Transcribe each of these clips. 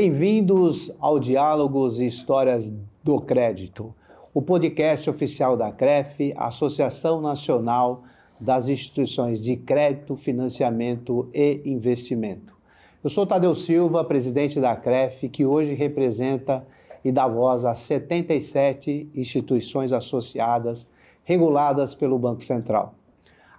Bem-vindos ao Diálogos e Histórias do Crédito, o podcast oficial da CREF, Associação Nacional das Instituições de Crédito, Financiamento e Investimento. Eu sou Tadeu Silva, presidente da CREF, que hoje representa e dá voz a 77 instituições associadas reguladas pelo Banco Central.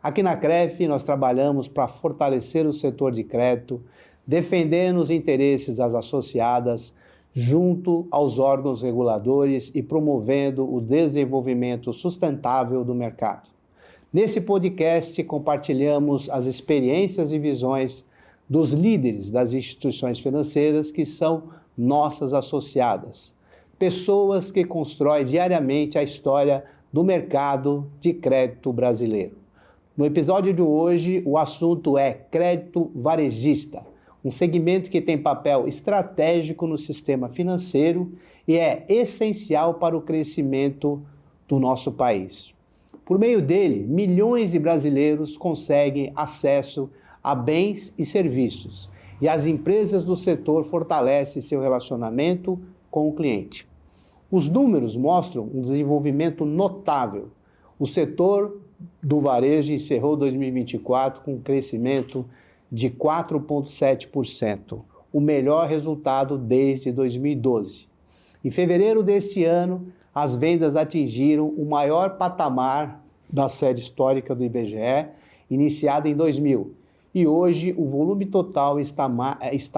Aqui na CREF, nós trabalhamos para fortalecer o setor de crédito, defendendo os interesses das associadas junto aos órgãos reguladores e promovendo o desenvolvimento sustentável do mercado. Nesse podcast, compartilhamos as experiências e visões dos líderes das instituições financeiras que são nossas associadas, pessoas que constroem diariamente a história do mercado de crédito brasileiro. No episódio de hoje, o assunto é crédito varejista, um segmento que tem papel estratégico no sistema financeiro e é essencial para o crescimento do nosso país. Por meio dele, milhões de brasileiros conseguem acesso a bens e serviços, e as empresas do setor fortalecem seu relacionamento com o cliente. Os números mostram um desenvolvimento notável. O setor do varejo encerrou 2024 com um crescimento de 4,7%, o melhor resultado desde 2012. Em fevereiro deste ano, as vendas atingiram o maior patamar da série histórica do IBGE, iniciada em 2000, e hoje o volume total está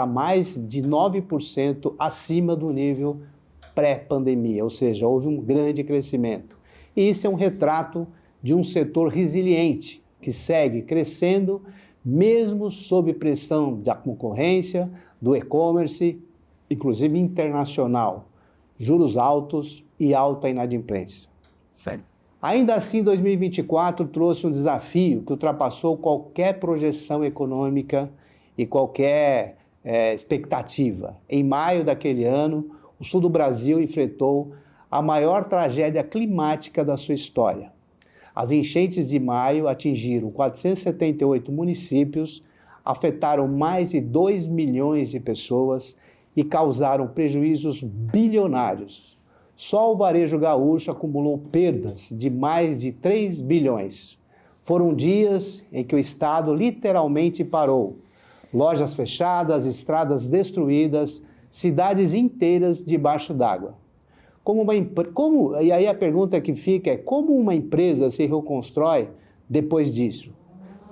mais de 9% acima do nível pré-pandemia, ou seja, houve um grande crescimento. E isso é um retrato de um setor resiliente, que segue crescendo, mesmo sob pressão da concorrência, do e-commerce, inclusive internacional, juros altos e alta inadimplência. Sério? Ainda assim, 2024 trouxe um desafio que ultrapassou qualquer projeção econômica e qualquer expectativa. Em maio daquele ano, o sul do Brasil enfrentou a maior tragédia climática da sua história. As enchentes de maio atingiram 478 municípios, afetaram mais de 2 milhões de pessoas e causaram prejuízos bilionários. Só o varejo gaúcho acumulou perdas de mais de 3 bilhões. Foram dias em que o Estado literalmente parou. Lojas fechadas, estradas destruídas, cidades inteiras debaixo d'água. E aí a pergunta que fica é: como uma empresa se reconstrói depois disso?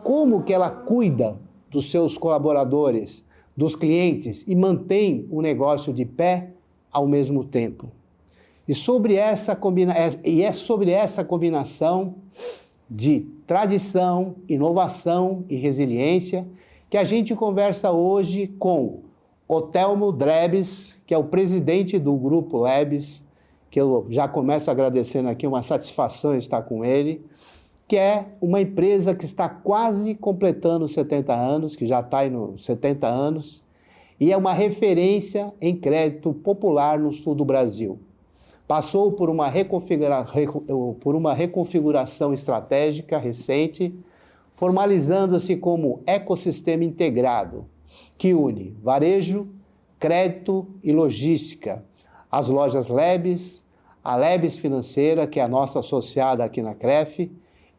Como que ela cuida dos seus colaboradores, dos clientes e mantém o negócio de pé ao mesmo tempo? E é sobre essa combinação de tradição, inovação e resiliência que a gente conversa hoje com Otelmo Drebes, que é o presidente do Grupo Lebes, que eu já começo agradecendo aqui, uma satisfação estar com ele, que é uma empresa que está quase completando 70 anos, que já está nos 70 anos, e é uma referência em crédito popular no sul do Brasil. Passou por uma reconfiguração estratégica recente, formalizando-se como ecossistema integrado, que une varejo, crédito e logística, as lojas Lebes, a Lebes Financeira, que é a nossa associada aqui na CREF,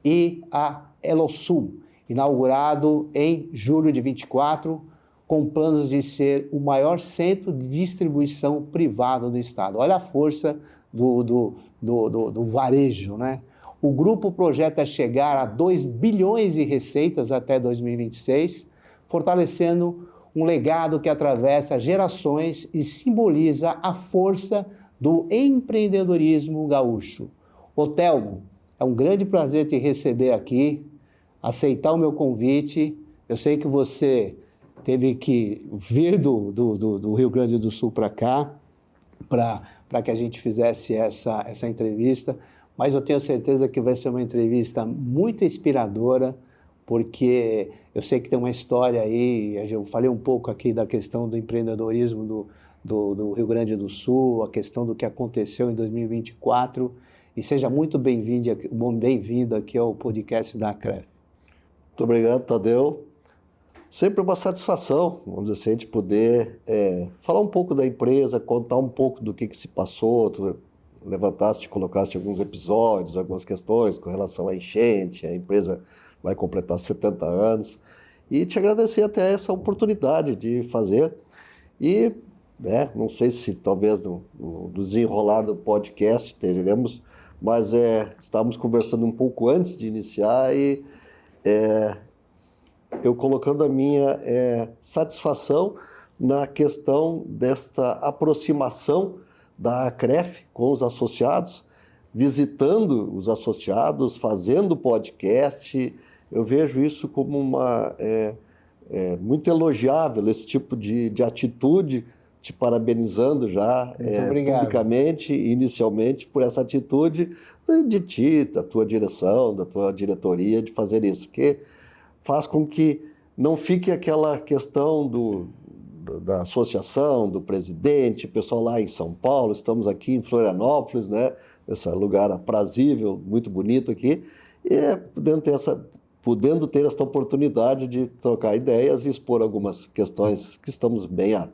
e a Elosul, inaugurado em julho de 24, com planos de ser o maior centro de distribuição privado do Estado. Olha a força do varejo, né? O grupo projeta chegar a 2 bilhões de receitas até 2026, fortalecendo um legado que atravessa gerações e simboliza a força do empreendedorismo gaúcho. Otelmo, é um grande prazer te receber aqui, aceitar o meu convite. Eu sei que você teve que vir do Rio Grande do Sul para cá, para que a gente fizesse essa entrevista, mas eu tenho certeza que vai ser uma entrevista muito inspiradora, porque eu sei que tem uma história aí, eu falei um pouco aqui da questão do empreendedorismo do Rio Grande do Sul, a questão do que aconteceu em 2024, e seja muito bem-vindo aqui ao podcast da CREF. Muito obrigado, Tadeu. Sempre uma satisfação, vamos dizer assim, de poder falar um pouco da empresa, contar um pouco do que se passou, tu levantaste, colocaste alguns episódios, algumas questões com relação à enchente, a empresa vai completar 70 anos, e te agradecer até essa oportunidade de fazer, e não sei se talvez no desenrolar do podcast teremos, mas estávamos conversando um pouco antes de iniciar e eu colocando a minha satisfação na questão desta aproximação da CREF com os associados, visitando os associados, fazendo podcast. Eu vejo isso como muito elogiável, esse tipo de atitude, te parabenizando já publicamente, inicialmente, por essa atitude de ti, da tua direção, da tua diretoria, de fazer isso, que faz com que não fique aquela questão da associação, do presidente, pessoal lá em São Paulo, estamos aqui em Florianópolis, né? Esse lugar aprazível, muito bonito aqui, e podendo ter esta oportunidade de trocar ideias e expor algumas questões que estamos bem à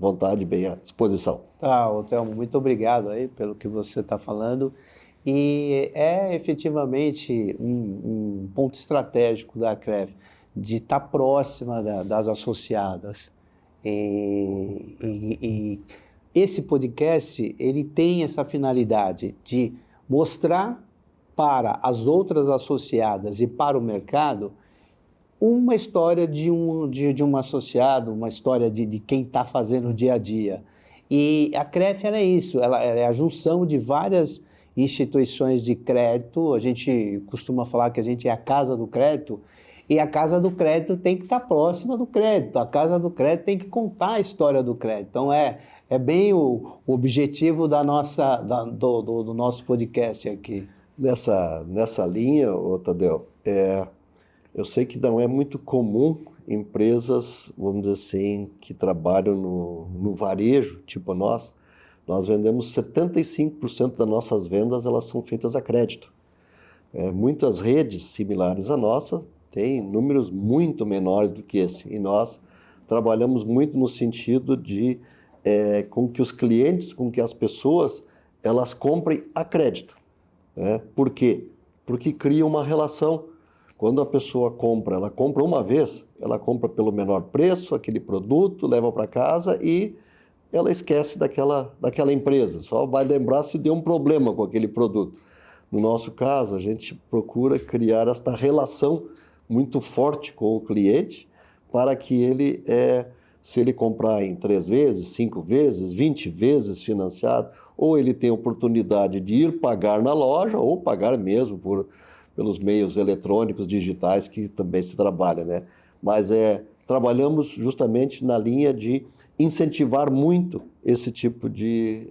vontade, bem à disposição. Tá, Thelmo, muito obrigado aí pelo que você está falando. E é efetivamente um ponto estratégico da CREF de estar próxima das associadas. E esse podcast, ele tem essa finalidade de mostrar para as outras associadas e para o mercado uma história de um associado, uma história de quem está fazendo o dia a dia. E a CREF é isso, ela é a junção de várias instituições de crédito. A gente costuma falar que a gente é a casa do crédito, e a casa do crédito tem que estar próxima do crédito, a casa do crédito tem que contar a história do crédito. Então é bem o objetivo do nosso podcast aqui. Nessa linha, Tadeu, eu sei que não é muito comum empresas, vamos dizer assim, que trabalham no varejo, tipo nós vendemos 75% das nossas vendas, elas são feitas a crédito. Muitas redes similares à nossa têm números muito menores do que esse, e nós trabalhamos muito no sentido de com que os clientes, com que as pessoas, elas comprem a crédito. Por quê? Porque cria uma relação. Quando a pessoa compra, ela compra uma vez, ela compra pelo menor preço aquele produto, leva para casa e ela esquece daquela empresa, só vai lembrar se deu um problema com aquele produto. No nosso caso, a gente procura criar esta relação muito forte com o cliente para que ele, se ele comprar em 3 vezes, 5 vezes, 20 vezes financiado, ou ele tem a oportunidade de ir pagar na loja ou pagar mesmo pelos meios eletrônicos, digitais que também se trabalha, né? Mas trabalhamos justamente na linha de incentivar muito esse tipo de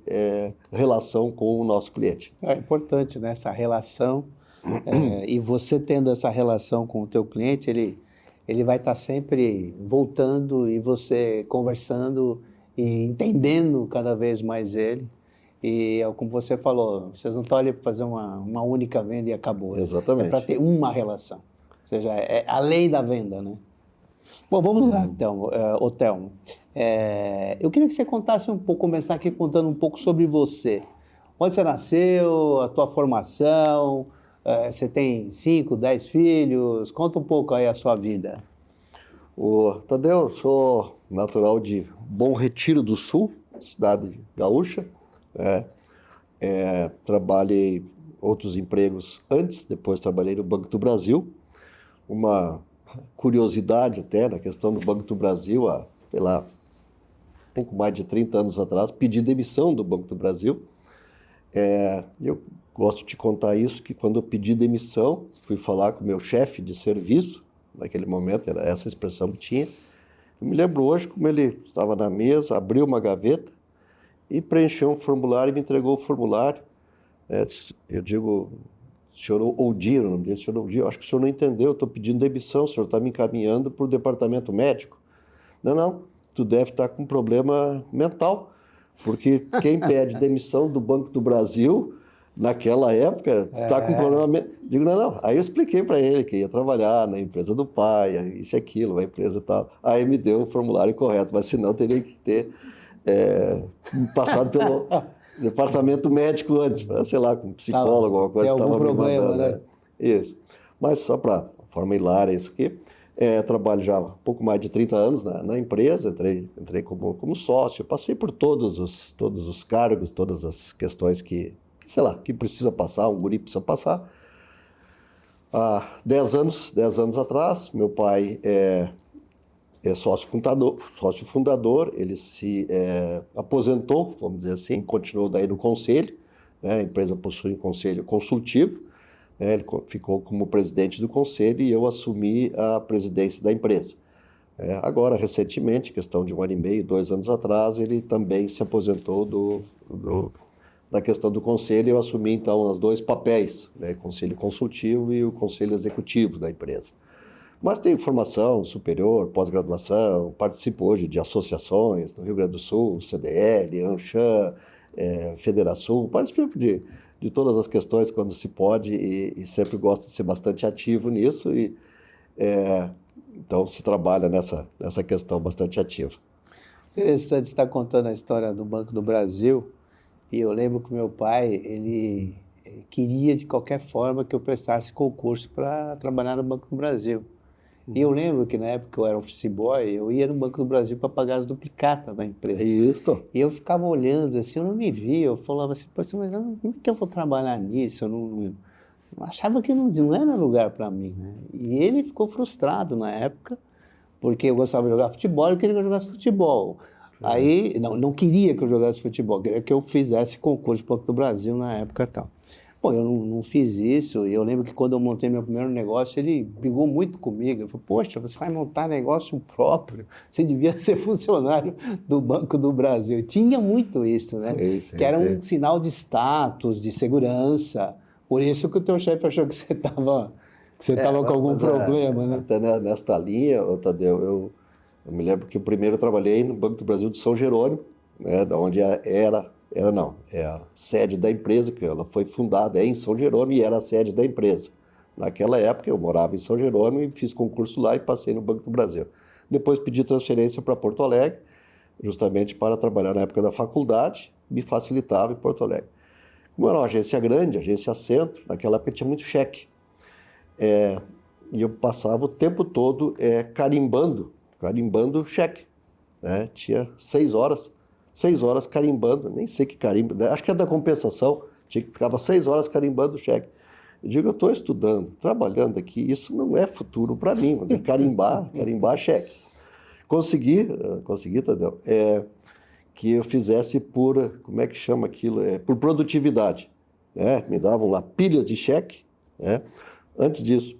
relação com o nosso cliente. É importante, né? Essa relação, e você tendo essa relação com o teu cliente, ele vai estar sempre voltando e você conversando e entendendo cada vez mais ele. E como você falou, vocês não estão ali para fazer uma única venda e acabou. Exatamente. É para ter uma relação. Ou seja, é a lei da venda, né? Bom, vamos lá, então, Thelmo. Eu queria que você contasse um pouco, começar aqui contando um pouco sobre você. Onde você nasceu, a tua formação, você tem 5, 10 filhos? Conta um pouco aí a sua vida. Tadeu, eu sou natural de Bom Retiro do Sul, cidade gaúcha. Trabalhei outros empregos antes, depois trabalhei no Banco do Brasil. Uma curiosidade até na questão do Banco do Brasil, há, sei lá, pouco mais de 30 anos atrás, pedi demissão do Banco do Brasil. Eu gosto de contar isso, que quando eu pedi demissão, fui falar com o meu chefe de serviço, naquele momento, era essa expressão que tinha. Eu me lembro hoje como ele estava na mesa, abriu uma gaveta e preencheu um formulário e me entregou o formulário. Eu digo, senhor Oudir, o nome dele, senhor Oudir, acho que o senhor não entendeu, eu estou pedindo demissão, o senhor está me encaminhando para o departamento médico. Não, tu deve estar com problema mental, porque quem pede demissão do Banco do Brasil naquela época, tu tá com problema... Digo, não. Aí eu expliquei para ele que ia trabalhar na empresa do pai, isso e aquilo, a empresa e tal. Aí me deu o formulário correto, mas senão teria que ter passado pelo departamento médico antes, sei lá, com um psicólogo, alguma coisa. Tem algum problema, mandando, né? Isso. Mas só para forma hilária isso aqui. Trabalho já há um pouco mais de 30 anos na empresa, entrei como sócio, passei por todos os cargos, todas as questões que, sei lá, que precisa passar, um guri precisa passar. Há 10 anos atrás, meu pai é sócio fundador, ele se aposentou, vamos dizer assim, continuou daí no conselho, né? A empresa possui um conselho consultivo, né? Ele ficou como presidente do conselho e eu assumi a presidência da empresa. Agora, recentemente, questão de 1 ano e meio, 2 anos atrás, ele também se aposentou da questão do conselho e eu assumi, então, os 2 papéis, né? Conselho consultivo e o conselho executivo da empresa. Mas tem formação superior, pós-graduação, participo hoje de associações no Rio Grande do Sul, CDL, ANCHAM, Federação, participo de todas as questões quando se pode e sempre gosto de ser bastante ativo nisso então se trabalha nessa questão bastante ativa. Interessante estar contando a história do Banco do Brasil e eu lembro que meu pai, ele queria de qualquer forma que eu prestasse concurso para trabalhar no Banco do Brasil. E eu lembro que na época que eu era office boy, eu ia no Banco do Brasil para pagar as duplicatas da empresa. Isso. E eu ficava olhando assim, eu não me via, eu falava assim, mas como é que eu vou trabalhar nisso? Eu achava que não era lugar para mim, né? E ele ficou frustrado na época, porque eu gostava de jogar futebol, eu queria que eu jogasse futebol. Aí, não queria que eu jogasse futebol, queria que eu fizesse concurso do Banco do Brasil na época e tal. Bom, eu não fiz isso, e eu lembro que quando eu montei meu primeiro negócio, ele brigou muito comigo. Ele falou, poxa, você vai montar negócio próprio, você devia ser funcionário do Banco do Brasil. Tinha muito isso, né? Que era um sinal de status, de segurança. Por isso que o teu chefe achou que você estava com algum problema, né? Até nesta linha, Tadeu, eu me lembro que o primeiro eu trabalhei no Banco do Brasil de São Jerônimo, né, da onde é a sede da empresa, que ela foi fundada em São Jerônimo e era a sede da empresa. Naquela época eu morava em São Jerônimo e fiz concurso lá e passei no Banco do Brasil. Depois pedi transferência para Porto Alegre, justamente para trabalhar na época da faculdade, me facilitava em Porto Alegre. Como era uma agência grande, agência centro, naquela época tinha muito cheque. E eu passava o tempo todo carimbando cheque. Né? Tinha 6 horas carimbando, nem sei que carimbo, né? Acho que é da compensação, ficava 6 horas carimbando o cheque. Eu digo, eu estou estudando, trabalhando aqui, isso não é futuro para mim, vou dizer, carimbar cheque. Consegui, Tadeu, que eu fizesse por, como é que chama aquilo? Por produtividade. Né? Me davam lá pilha de cheque, né? Antes disso,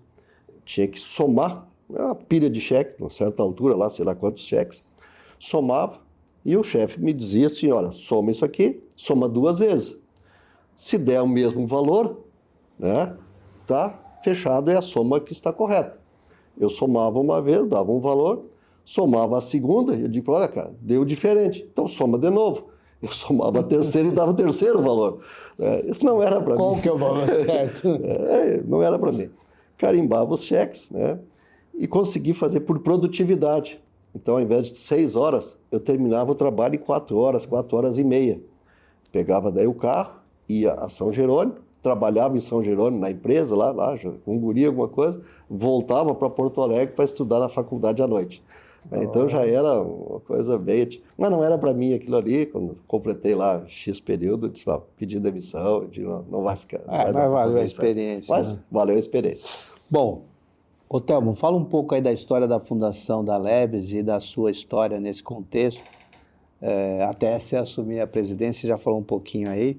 tinha que somar uma pilha de cheque, a certa altura lá, sei lá quantos cheques, somava, e o chefe me dizia assim, olha, soma isso aqui, soma 2 vezes. Se der o mesmo valor, né, tá fechado, é a soma que está correta. Eu somava uma vez, dava um valor, somava a segunda, eu digo, olha, cara, deu diferente, então soma de novo. Eu somava a terceira e dava o terceiro valor. Isso não era para mim. Qual que é o valor certo? Não era para mim. Carimbava os cheques, né, e consegui fazer por produtividade. Então, ao invés de 6 horas, eu terminava o trabalho em 4 horas e meia. Pegava daí o carro, ia a São Jerônimo, trabalhava em São Jerônimo, na empresa, lá com um guri, alguma coisa, voltava para Porto Alegre para estudar na faculdade à noite. Então, já era uma coisa bem... Mas não era para mim aquilo ali, quando completei lá X período, disse, pedi demissão, não vai ficar... Mas valeu a experiência. Mas valeu a experiência. Bom, ô Thelmo, fala um pouco aí da história da fundação da Lebres e da sua história nesse contexto. Até você assumir a presidência, você já falou um pouquinho aí.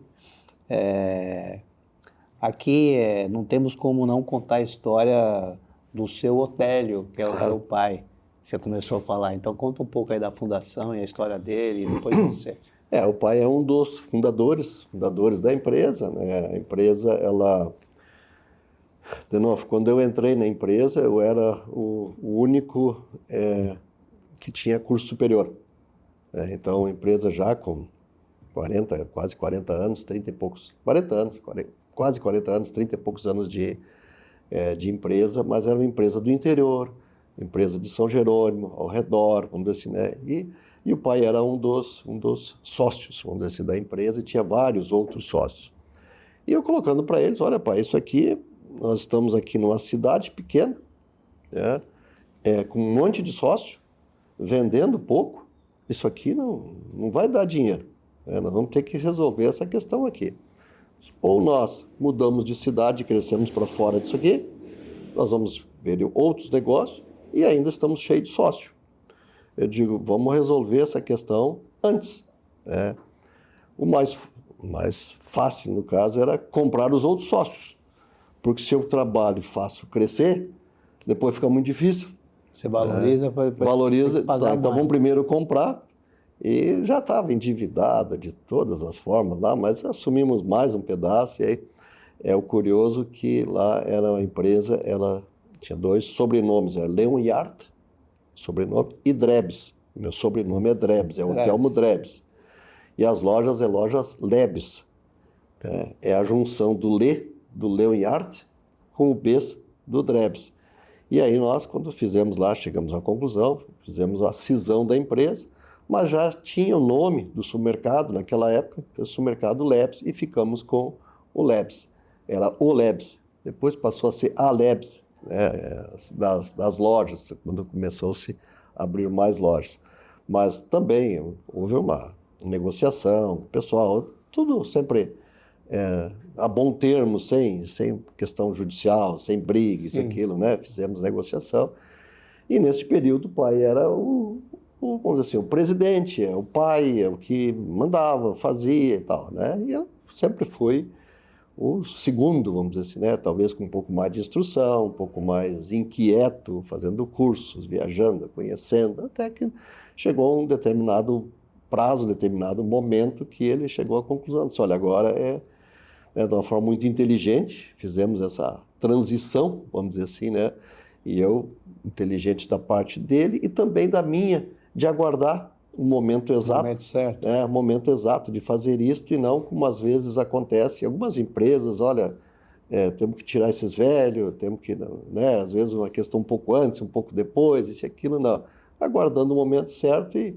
Aqui não temos como não contar a história do seu Otélio, que era o pai, que você começou a falar. Então conta um pouco aí da fundação e a história dele, e depois você. O pai é um dos fundadores da empresa, né? A empresa, ela... De novo, quando eu entrei na empresa, eu era o único que tinha curso superior. Então, a empresa já com quase 40 anos, 30 e poucos, 40 anos, quase 40 anos, 30 e poucos anos de empresa, mas era uma empresa do interior, empresa de São Jerônimo, ao redor, vamos dizer assim, né? E o pai era um dos sócios, vamos dizer assim, da empresa, e tinha vários outros sócios. E eu colocando para eles, olha, pai, isso aqui, nós estamos aqui numa cidade pequena, né? Com um monte de sócio, vendendo pouco, isso aqui não vai dar dinheiro, né? Nós vamos ter que resolver essa questão aqui. Ou nós mudamos de cidade e crescemos para fora disso aqui, nós vamos ver outros negócios e ainda estamos cheios de sócio. Eu digo, vamos resolver essa questão antes, né? O mais fácil, no caso, era comprar os outros sócios, porque se eu trabalho e faço crescer, depois fica muito difícil. Você valoriza, valoriza, então vamos primeiro comprar. E já estava endividada de todas as formas lá, mas assumimos mais um pedaço. E aí é o curioso que lá era uma empresa, ela tinha 2 sobrenomes, era Leon Yart, sobrenome, e Drebs. Meu sobrenome é Drebs, é o Telmo Drebs. E as lojas lojas Lebs. É a junção do Leon Yart, com o Bs do Drebs. E aí nós, quando fizemos lá, chegamos à conclusão, fizemos a cisão da empresa, mas já tinha o nome do supermercado, naquela época, o supermercado Lebs, e ficamos com o Lebs. Era o Lebs, depois passou a ser a Lebs, né, das lojas, quando começou-se a abrir mais lojas. Mas também houve uma negociação, pessoal, tudo sempre a bom termo, sem questão judicial, sem briga, isso, aquilo, né? Fizemos negociação. E nesse período o pai era vamos dizer assim, o presidente, o pai, o que mandava, fazia e tal, né? E eu sempre fui o segundo, vamos dizer assim, né? Talvez com um pouco mais de instrução, um pouco mais inquieto, fazendo cursos, viajando, conhecendo, até que chegou um determinado prazo, um determinado momento que ele chegou à conclusão, disse, olha, agora de uma forma muito inteligente, fizemos essa transição, vamos dizer assim, né? E eu, inteligente da parte dele e também da minha, de aguardar o momento exato. O momento certo. O momento exato de fazer isso e não como às vezes acontece em algumas empresas, olha, temos que tirar esses velhos, temos que, né? Às vezes uma questão um pouco antes, um pouco depois, isso e aquilo, não. Aguardando o momento certo e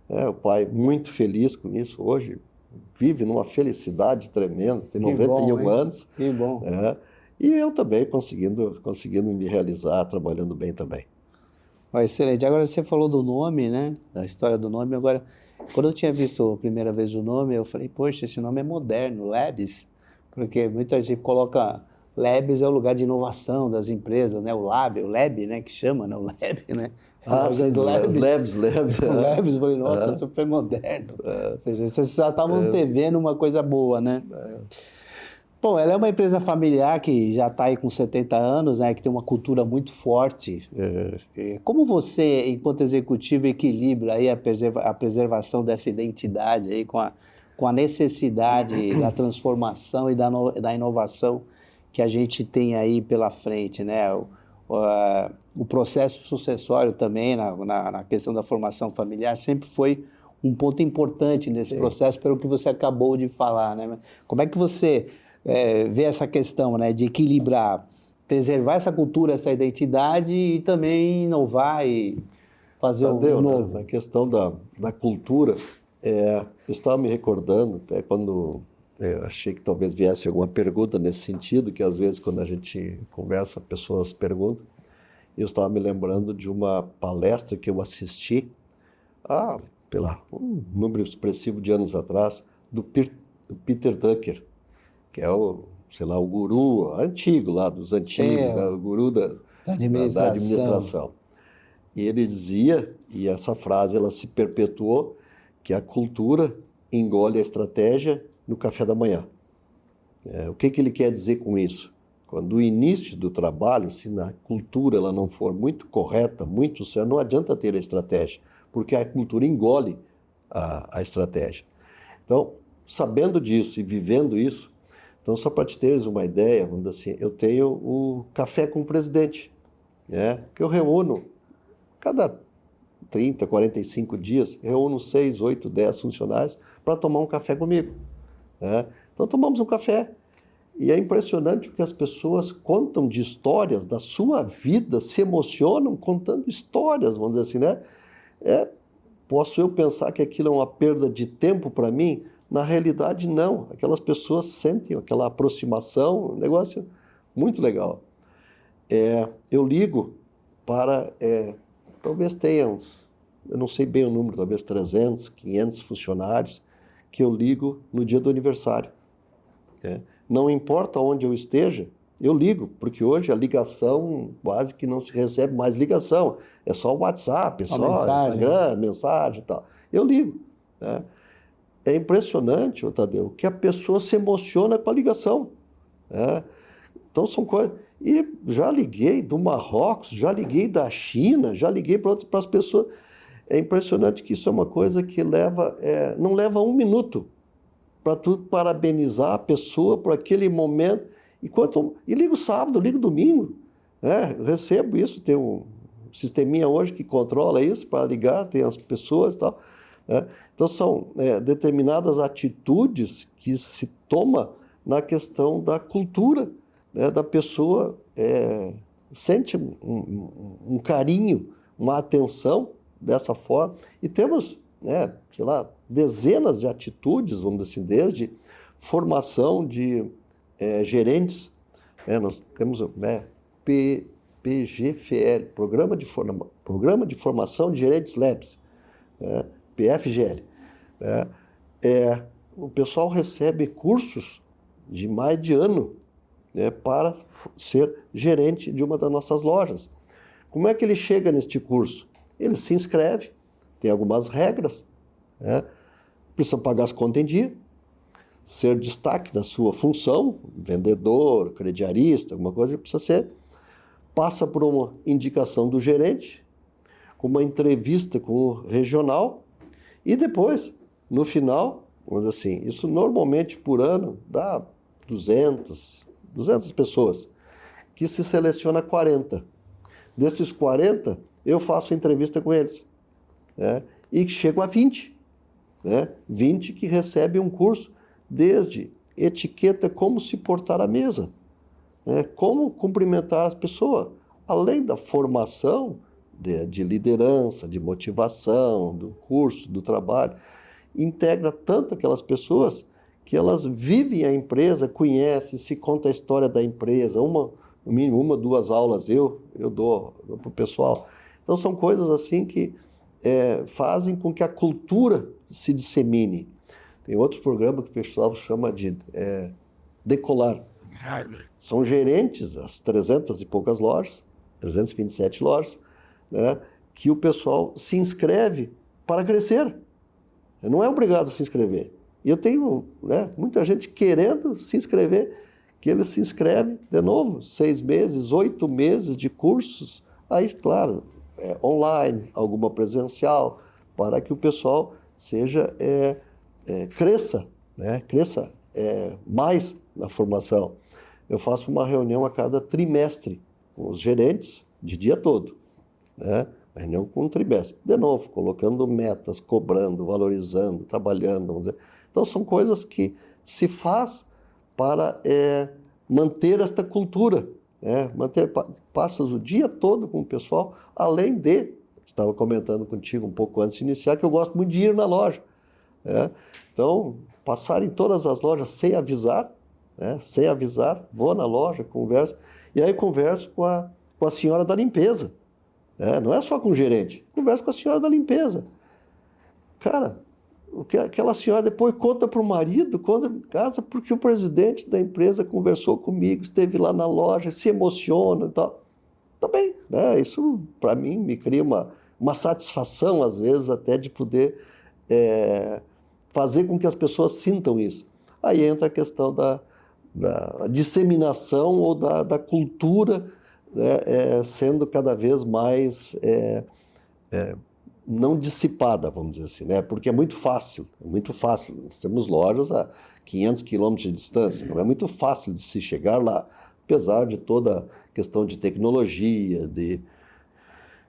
o pai muito feliz com isso hoje, vive numa felicidade tremenda, tem 91 anos. Que bom. E eu também conseguindo me realizar, trabalhando bem também. Excelente. Agora você falou do nome, né? Da história do nome. Agora, quando eu tinha visto a primeira vez o nome, eu falei, poxa, esse nome é moderno, Labs, porque muita gente coloca Labs é o lugar de inovação das empresas, né? O Lab, né? Que chama, né? O Lab, né? Sim, Labs. O Labs, eu falei, nossa, super moderno. Ou seja, vocês já estavam prevendo uma coisa boa, né? Bom, ela é uma empresa familiar que já está aí com 70 anos, né, que tem uma cultura muito forte. Como você, enquanto executivo, equilibra aí a preservação dessa identidade aí com a necessidade da transformação e da inovação que a gente tem aí pela frente, né? O processo sucessório também, na questão da formação familiar, sempre foi um ponto importante nesse processo, pelo que você acabou de falar, né? Como é que você vê essa questão, né, de equilibrar, preservar essa cultura, essa identidade e também inovar e fazer um novo? A questão da cultura, eu estava me recordando, até quando eu achei que talvez viesse alguma pergunta nesse sentido, que às vezes quando a gente conversa, pessoas perguntam, eu estava me lembrando de uma palestra que eu assisti um número expressivo de anos atrás, do Peter Drucker, que é o guru antigo lá, dos antigos, né? O guru da administração. E ele dizia, e essa frase ela se perpetuou, que a cultura engole a estratégia no café da manhã. O que ele quer dizer com isso? Quando o início do trabalho, se na cultura ela não for muito correta, muito certa, não adianta ter a estratégia, porque a cultura engole a estratégia. Então, sabendo disso e vivendo isso, então, só para te teres uma ideia, vamos dizer assim, eu tenho o café com o presidente, né? Que eu reúno cada 30, 45 dias, reúno 6, 8, 10 funcionários para tomar um café comigo. Né? Então, tomamos um café. E é impressionante o que as pessoas contam de histórias da sua vida, se emocionam contando histórias, vamos dizer assim, né? Posso eu pensar que aquilo é uma perda de tempo para mim? Na realidade, não. Aquelas pessoas sentem aquela aproximação, um negócio muito legal. Eu ligo para, talvez tenha uns, eu não sei bem o número, talvez 300, 500 funcionários, que eu ligo no dia do aniversário. Não importa onde eu esteja, eu ligo, porque hoje a ligação quase que não se recebe mais ligação. É só o WhatsApp, é só mensagem. Instagram, mensagem e tal. Eu ligo. Né? É impressionante, Tadeu, que a pessoa se emociona com a ligação. Né? Então são coisas... E já liguei do Marrocos, já liguei da China, já liguei para as pessoas. É impressionante que isso é uma coisa que não leva um minuto para tu parabenizar a pessoa por aquele momento. E ligo sábado, ligo domingo. Né? Eu recebo isso, tem um sisteminha hoje que controla isso para ligar, tem as pessoas e tal. Né? Então são determinadas atitudes que se toma na questão da cultura, né? Da pessoa sente um carinho, uma atenção dessa forma. E temos, sei lá, dezenas de atitudes, vamos dizer assim, desde formação de gerentes. Nós temos PGFL, Programa de Formação de Gerentes Labs, PFGL. O pessoal recebe cursos de mais de ano para ser gerente de uma das nossas lojas. Como é que ele chega neste curso? Ele se inscreve, tem algumas regras, precisa pagar as contas em dia, ser destaque da sua função, vendedor, crediarista, alguma coisa, ele precisa ser, passa por uma indicação do gerente, com uma entrevista com o regional, e depois, no final, vamos dizer assim, isso normalmente por ano dá 200 pessoas, que se seleciona 40. Desses 40, eu faço entrevista com eles, e chego a 20. 20 que recebem um curso, desde etiqueta, como se portar à mesa, como cumprimentar as pessoas, além da formação de liderança, de motivação, do curso, do trabalho, integra tanto aquelas pessoas que elas vivem a empresa, conhecem, se conta a história da empresa, no mínimo 1, 2 aulas eu dou para o pessoal. Então são coisas assim que fazem com que a cultura se dissemine. Tem outro programa que o pessoal chama de Decolar. São gerentes das 300 e poucas lojas, 327 lojas, que o pessoal se inscreve para crescer. Não é obrigado a se inscrever. E eu tenho muita gente querendo se inscrever, que eles se inscrevem, de novo, 6 meses, 8 meses de cursos. Aí, claro, online, alguma presencial, para que o pessoal cresça, cresça mais na formação. Eu faço uma reunião a cada trimestre com os gerentes, de dia todo, reunião com um trimestre. De novo, colocando metas, cobrando, valorizando, trabalhando, vamos dizer. Então, são coisas que se faz para manter esta cultura, passas o dia todo com o pessoal, além de, estava comentando contigo um pouco antes de iniciar, que eu gosto muito de ir na loja. Então, passar em todas as lojas sem avisar, vou na loja, converso, e aí converso com a senhora da limpeza. Não é só com o gerente, converso com a senhora da limpeza. Cara, aquela senhora depois conta para o marido, conta em casa, porque o presidente da empresa conversou comigo, esteve lá na loja, se emociona e tal. Tá bem, isso para mim me cria uma satisfação, às vezes, até de poder fazer com que as pessoas sintam isso. Aí entra a questão da disseminação ou da cultura, sendo cada vez mais não dissipada, vamos dizer assim, porque é muito fácil. Nós temos lojas a 500 quilômetros de distância, não é muito fácil de se chegar lá, apesar de toda a questão de tecnologia, de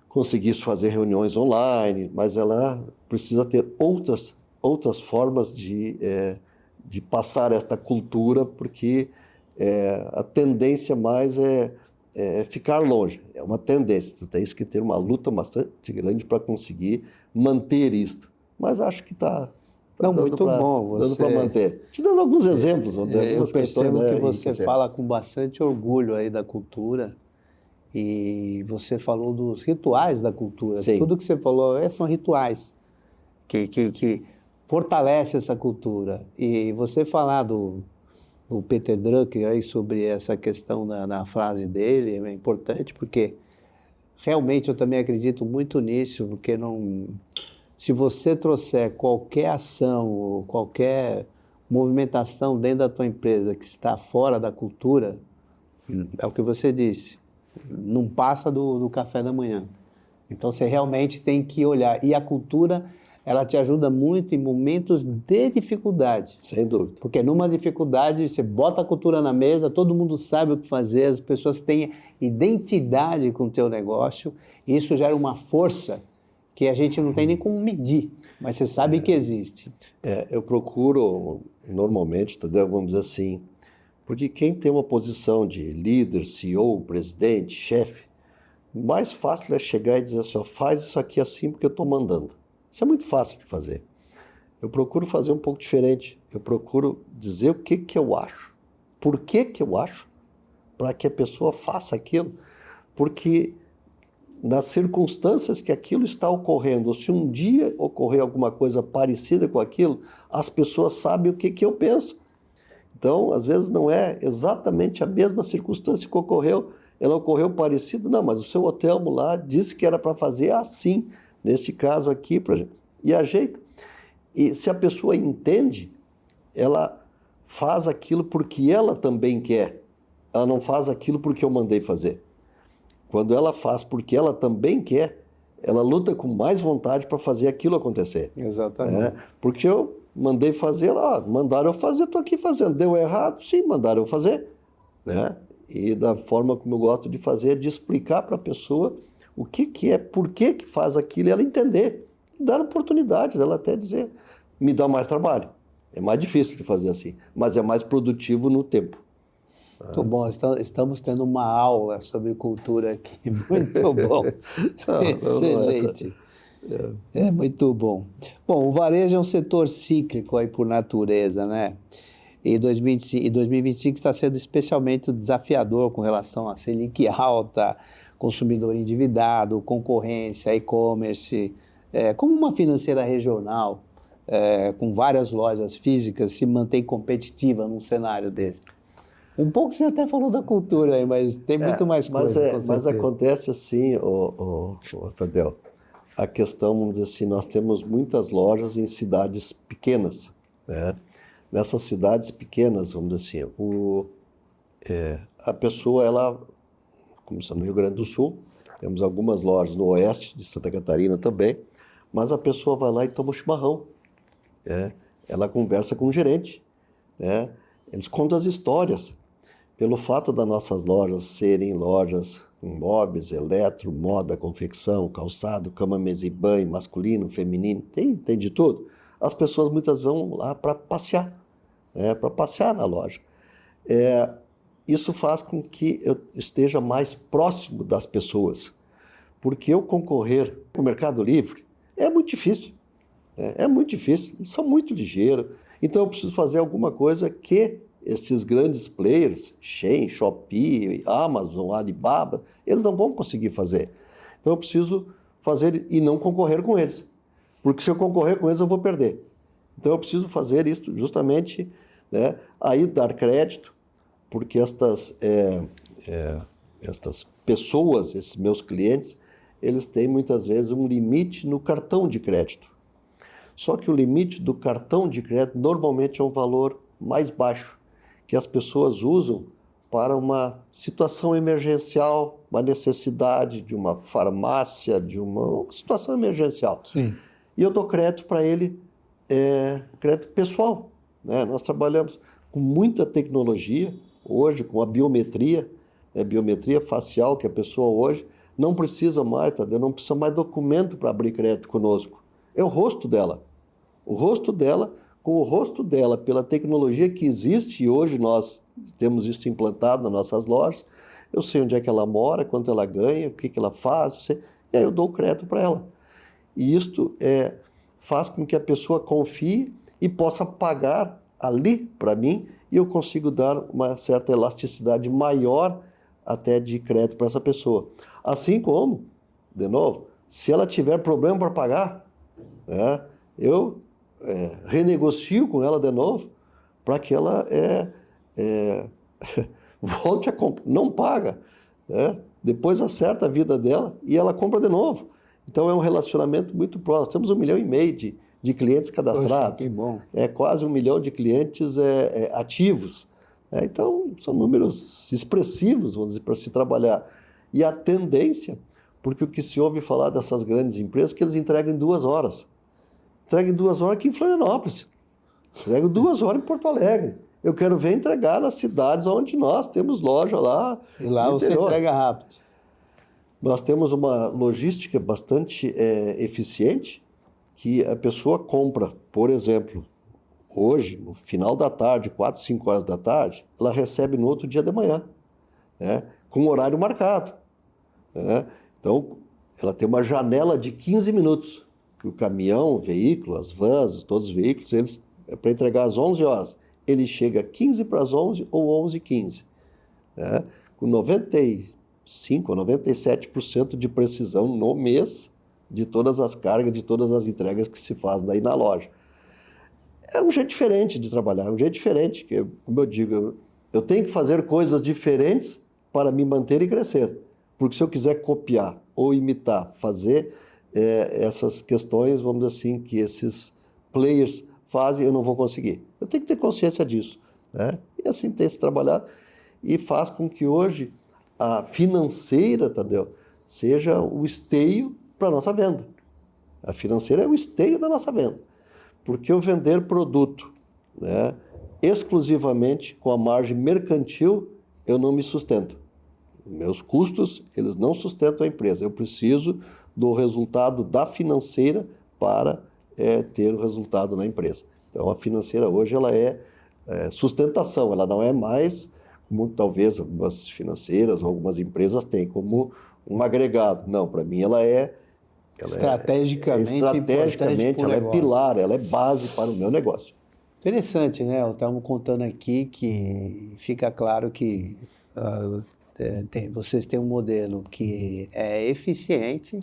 conseguisse fazer reuniões online, mas ela precisa ter outras formas de passar esta cultura, porque a tendência mais é ficar longe, é uma tendência. Tu tens que ter uma luta bastante grande para conseguir manter isto. Mas acho que está Não, muito bom. Dando para manter. Te dando alguns exemplos. Vamos dizer, Eu percebo que você Henrique, fala com bastante orgulho aí da cultura e você falou dos rituais da cultura. Sim. Tudo que você falou são rituais que fortalecem essa cultura. E você falar do Peter Drucker aí sobre essa questão da frase dele é importante, porque realmente eu também acredito muito nisso, porque não... Se você trouxer qualquer ação ou qualquer movimentação dentro da tua empresa que está fora da cultura, é o que você disse, não passa do café da manhã. Então você realmente tem que olhar. E a cultura, ela te ajuda muito em momentos de dificuldade. Sem dúvida. Porque numa dificuldade, você bota a cultura na mesa, todo mundo sabe o que fazer, as pessoas têm identidade com o teu negócio, e isso gera uma força que a gente não tem nem como medir, mas você sabe que existe. Eu procuro, normalmente, vamos dizer assim, porque quem tem uma posição de líder, CEO, presidente, chefe, o mais fácil é chegar e dizer assim, faz isso aqui assim porque eu estou mandando. Isso é muito fácil de fazer. Eu procuro fazer um pouco diferente. Eu procuro dizer o que eu acho. Por que eu acho? Para que a pessoa faça aquilo. Porque nas circunstâncias que aquilo está ocorrendo, ou se um dia ocorrer alguma coisa parecida com aquilo, as pessoas sabem o que eu penso. Então, às vezes não é exatamente a mesma circunstância que ocorreu, ela ocorreu parecida, não, mas o seu hotel lá disse que era para fazer assim, neste caso aqui, e ajeita. E se a pessoa entende, ela faz aquilo porque ela também quer, ela não faz aquilo porque eu mandei fazer. Quando ela faz porque ela também quer, ela luta com mais vontade para fazer aquilo acontecer. Exatamente. Porque eu mandei fazer, mandaram eu fazer, estou aqui fazendo. Deu errado? Sim, mandaram eu fazer. E da forma como eu gosto de fazer, é de explicar para a pessoa o que é, por que faz aquilo, e ela entender. E dar oportunidades, ela até dizer, me dá mais trabalho. É mais difícil de fazer assim, mas é mais produtivo no tempo. Muito bom, estamos tendo uma aula sobre cultura aqui, muito bom, excelente, muito bom. Bom, o varejo é um setor cíclico aí por natureza, né? E 2025 está sendo especialmente desafiador com relação a Selic alta, consumidor endividado, concorrência, e-commerce, como uma financeira regional, com várias lojas físicas, se mantém competitiva num cenário desse. Um pouco você até falou da cultura aí, mas tem muito mais coisa. Mas acontece assim, Tadeu, a questão, vamos dizer assim, nós temos muitas lojas em cidades pequenas, né? Nessas cidades pequenas, vamos dizer assim, a pessoa, ela, começando no Rio Grande do Sul, temos algumas lojas no oeste de Santa Catarina também, mas a pessoa vai lá e toma um chimarrão, ela conversa com o gerente, eles contam as histórias. Pelo fato das nossas lojas serem lojas com móveis, eletro, moda, confecção, calçado, cama, mesa e banho, masculino, feminino, tem de tudo. As pessoas muitas vão lá para passear, para passear na loja. Isso faz com que eu esteja mais próximo das pessoas, porque eu concorrer com o Mercado Livre é muito difícil. É muito difícil, eles são muito ligeiros. Então eu preciso fazer alguma coisa que esses grandes players, Shein, Shopee, Amazon, Alibaba, eles não vão conseguir fazer. Então eu preciso fazer e não concorrer com eles. Porque se eu concorrer com eles, eu vou perder. Então eu preciso fazer isso justamente, aí dar crédito, porque estas pessoas, esses meus clientes, eles têm muitas vezes um limite no cartão de crédito. Só que o limite do cartão de crédito normalmente é um valor mais baixo, que as pessoas usam para uma situação emergencial, uma necessidade de uma farmácia, de uma situação emergencial. Sim. E eu dou crédito para ele, crédito pessoal. Nós trabalhamos com muita tecnologia, hoje com a biometria facial, que a pessoa hoje, não precisa mais, Tadeu, não precisa mais documento para abrir crédito conosco. É o rosto dela. O rosto dela, com o rosto dela, pela tecnologia que existe, e hoje nós temos isso implantado nas nossas lojas, eu sei onde é que ela mora, quanto ela ganha, o que ela faz, e aí eu dou o crédito para ela. E isto faz com que a pessoa confie e possa pagar ali para mim, e eu consigo dar uma certa elasticidade maior até de crédito para essa pessoa. Assim como, de novo, se ela tiver problema para pagar, né, eu renegocio com ela de novo para que ela volte a comprar. Não paga, né? Depois acerta a vida dela e ela compra de novo. Então é um relacionamento muito próximo. Temos 1,5 milhão de clientes cadastrados. Poxa, que bom. É quase 1 milhão de clientes ativos. Então são números expressivos, vamos dizer, para se trabalhar. E a tendência, porque o que se ouve falar dessas grandes empresas, é que eles entregam em 2 horas. Entregam em 2 horas aqui em Florianópolis. Entregam 2 horas em Porto Alegre. Eu quero ver entregar nas cidades onde nós temos loja lá. E lá você entrega rápido. Nós temos uma logística bastante eficiente, que a pessoa compra, por exemplo, hoje, no final da tarde, 4, 5 horas da tarde, ela recebe no outro dia de manhã, né, com horário marcado. Né? Então, ela tem uma janela de 15 minutos, que o caminhão, o veículo, as vans, todos os veículos, eles para entregar às 11 horas. Ele chega 15 para as 11 ou 11h15, né? Com 95% ou 97% de precisão no mês de todas as cargas, de todas as entregas que se faz daí na loja. É um jeito diferente de trabalhar, é um jeito diferente, que, como eu digo, eu tenho que fazer coisas diferentes para me manter e crescer. Porque se eu quiser copiar ou imitar, fazer essas questões, vamos dizer assim, que esses players fazem, eu não vou conseguir. Eu tenho que ter consciência disso, né? E assim tem se trabalhado e faz com que hoje a financeira, Tadeu, seja o esteio para a nossa venda. A financeira é o esteio da nossa venda. Porque eu vender produto, né, exclusivamente com a margem mercantil, eu não me sustento. Meus custos, eles não sustentam a empresa. Eu preciso do resultado da financeira para ter o resultado na empresa. Então, a financeira hoje ela é sustentação, ela não é mais, como talvez algumas financeiras ou algumas empresas têm, como um agregado. Não, para mim ela estrategicamente ela é pilar, ela é base para o meu negócio. Interessante, né? Estamos contando aqui que fica claro que vocês têm um modelo que é eficiente,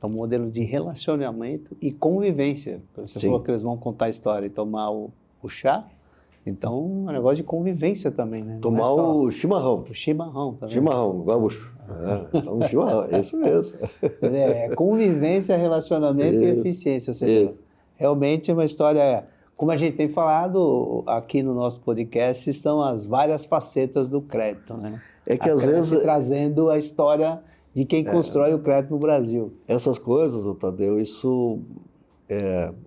é um modelo de relacionamento e convivência. Você falou que eles vão contar a história e tomar o chá, então é um negócio de convivência também, né? Tomar o chimarrão. O chimarrão também. Chimarrão, gaúcho. Então, chimarrão, é isso mesmo. Convivência, relacionamento e eficiência. Realmente é uma história, como a gente tem falado aqui no nosso podcast, são as várias facetas do crédito, né? É que às vezes trazendo a história de quem constrói o crédito no Brasil. Essas coisas, Tadeu, isso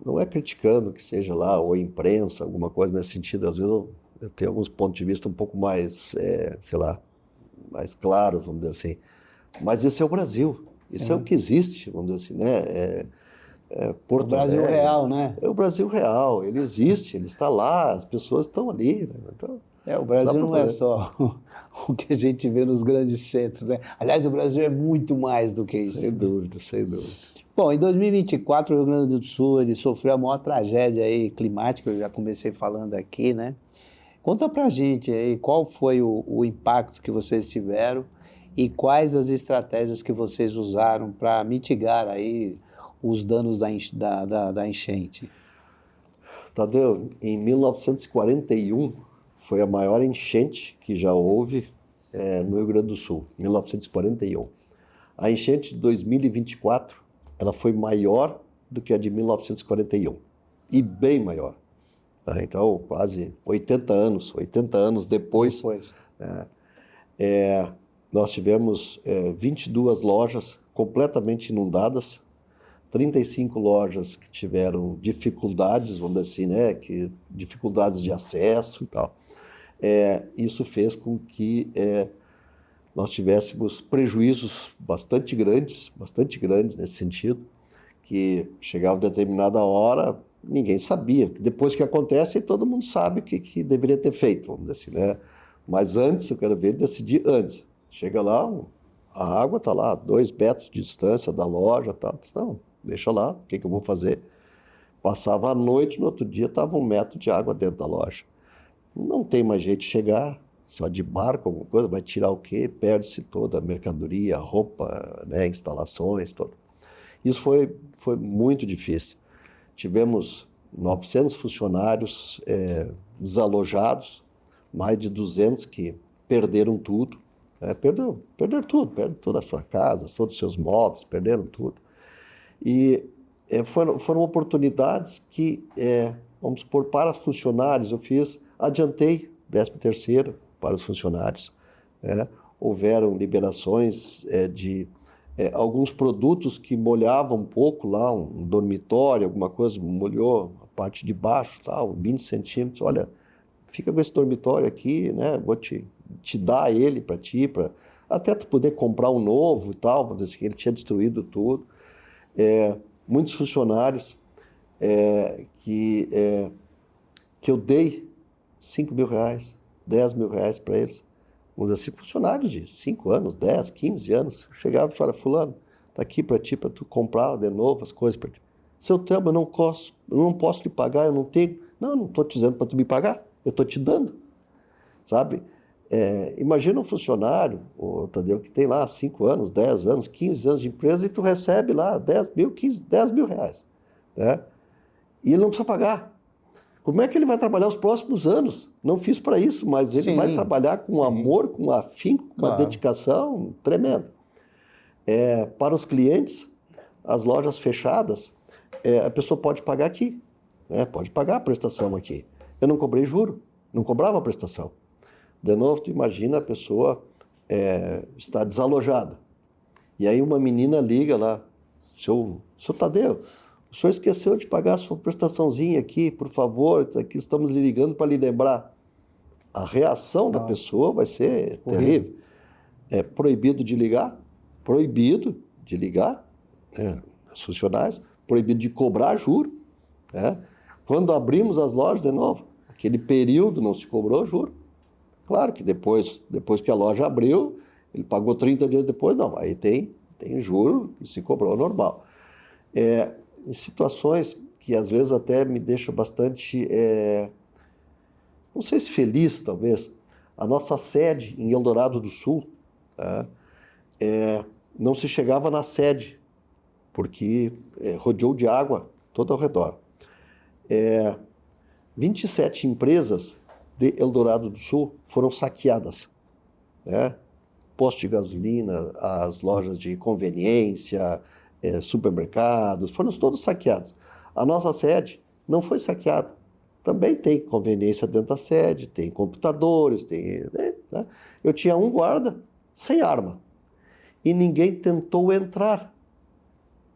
não é criticando que seja lá, ou imprensa, alguma coisa nesse sentido. Às vezes eu tenho alguns pontos de vista um pouco mais, mais claros, vamos dizer assim. Mas esse é o Brasil. Isso é o que existe, vamos dizer assim, né? Porto Brasil Alegre, real, né? É o Brasil real. Ele existe, ele está lá, as pessoas estão ali, né? Então, o Brasil não é só o que a gente vê nos grandes centros, né? Aliás, o Brasil é muito mais do que isso. Sem dúvida, sem dúvida. Bom, em 2024, o Rio Grande do Sul ele sofreu a maior tragédia aí climática, eu já comecei falando aqui, né? Conta pra gente aí qual foi o impacto que vocês tiveram e quais as estratégias que vocês usaram para mitigar aí os danos da enchente. Tadeu, em 1941 foi a maior enchente que já houve no Rio Grande do Sul, 1941. A enchente de 2024, ela foi maior do que a de 1941, e bem maior. Então, quase 80 anos depois, nós tivemos 22 lojas completamente inundadas, 35 lojas que tiveram dificuldades, vamos dizer assim, né, dificuldades de acesso e tal. Isso fez com que nós tivéssemos prejuízos bastante grandes nesse sentido, que chegava a determinada hora, ninguém sabia. Depois que acontece, todo mundo sabe o que deveria ter feito, vamos dizer assim, né? Mas antes, eu quero ver ele decidir antes. Chega lá, a água está lá, 2 metros de distância da loja, tal. Não, deixa lá, o que eu vou fazer? Passava a noite, no outro dia estava 1 metro de água dentro da loja. Não tem mais jeito de chegar, só de barco, alguma coisa, vai tirar o quê? Perde-se toda a mercadoria, a roupa, né, instalações, tudo. Isso foi muito difícil. Tivemos 900 funcionários desalojados, mais de 200 que perderam tudo. Perderam toda a sua casa, todos os seus móveis, perderam tudo. E foram oportunidades que, vamos supor, para funcionários, adiantei 13º para os funcionários. Houveram liberações de alguns produtos que molhavam um pouco lá, um dormitório, alguma coisa, molhou a parte de baixo, tal, 20 centímetros, olha, fica com esse dormitório aqui, né, vou te dar ele para ti, até tu poder comprar um novo e tal, mas assim, ele tinha destruído tudo. Muitos funcionários que eu dei 5 mil reais, 10 mil reais para eles. Vamos dizer assim, funcionários de 5 anos, 10, 15 anos. Chegava e falava, fulano, tá aqui para ti, para tu comprar de novo as coisas para ti. Seu Telmo, eu não posso te pagar, eu não tenho. Não estou te dizendo para tu me pagar, eu estou te dando, sabe? Imagina um funcionário, Tadeu, que tem lá 5 anos, 10 anos, 15 anos de empresa e tu recebe lá 10 mil reais, né? E ele não precisa pagar. Como é que ele vai trabalhar os próximos anos? Não fiz para isso, mas ele vai trabalhar com amor, com afinco, com uma dedicação tremenda. Para os clientes, as lojas fechadas, a pessoa pode pagar aqui, né? Pode pagar a prestação aqui. Eu não cobrei juro, não cobrava a prestação. De novo, tu imagina a pessoa está desalojada. E aí uma menina liga lá, seu Tadeu, o senhor esqueceu de pagar a sua prestaçãozinha aqui, por favor, aqui estamos lhe ligando para lhe lembrar. A reação da pessoa vai ser terrível. É proibido de ligar, os funcionários, proibido de cobrar juro. Quando abrimos as lojas de novo, aquele período não se cobrou juro. Claro que depois que a loja abriu, ele pagou 30 dias depois, não, aí tem juro e se cobrou normal. Em situações que às vezes até me deixam bastante, não sei se feliz talvez, a nossa sede em Eldorado do Sul, não se chegava na sede, porque rodeou de água todo ao redor. 27 empresas de Eldorado do Sul foram saqueadas, Posto de gasolina, as lojas de conveniência, supermercados, foram todos saqueados. A nossa sede não foi saqueada. Também tem conveniência dentro da sede, tem computadores, né? Eu tinha um guarda sem arma e ninguém tentou entrar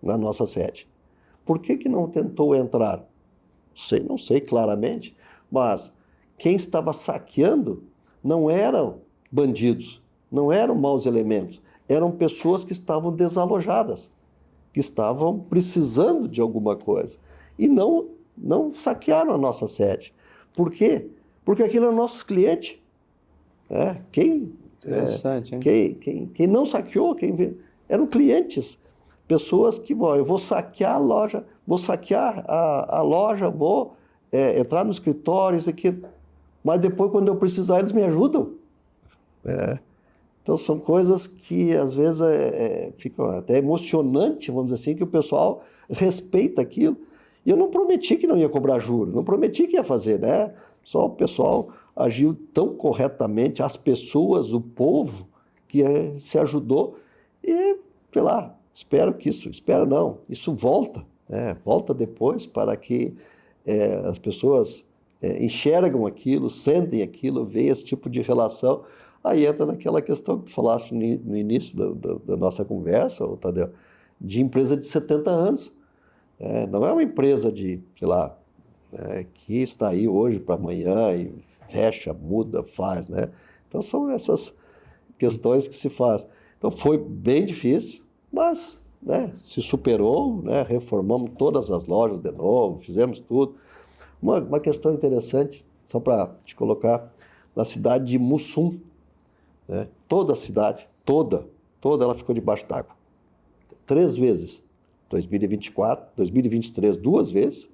na nossa sede. Por que não tentou entrar? Não sei claramente, mas quem estava saqueando não eram bandidos, não eram maus elementos, eram pessoas que estavam desalojadas, que estavam precisando de alguma coisa. E não saquearam a nossa sede. Por quê? Porque aquilo é nossos clientes. Quem não saqueou, eram clientes. Pessoas que eu vou saquear a loja, vou saquear a loja, vou entrar no escritório, isso aqui. Mas depois, quando eu precisar, eles me ajudam. Então, são coisas que, às vezes, ficam até emocionante, vamos dizer assim, que o pessoal respeita aquilo. E eu não prometi que não ia cobrar juros, não prometi que ia fazer, né? Só o pessoal agiu tão corretamente, as pessoas, o povo, que se ajudou. E, sei lá, isso volta, né? Volta depois para que as pessoas enxergam aquilo, sentem aquilo, veem esse tipo de relação. Aí entra naquela questão que tu falaste no início da nossa conversa, Tadeu, de empresa de 70 anos. Não é uma empresa de, sei lá, que está aí hoje para amanhã e fecha, muda, faz, né? Então são essas questões que se faz. Então foi bem difícil, mas né, se superou, né, reformamos todas as lojas de novo, fizemos tudo. Uma questão interessante, só para te colocar, na cidade de Mussum, né, toda a cidade, toda ela ficou debaixo d'água. 3 vezes. 2024, 2023 2 vezes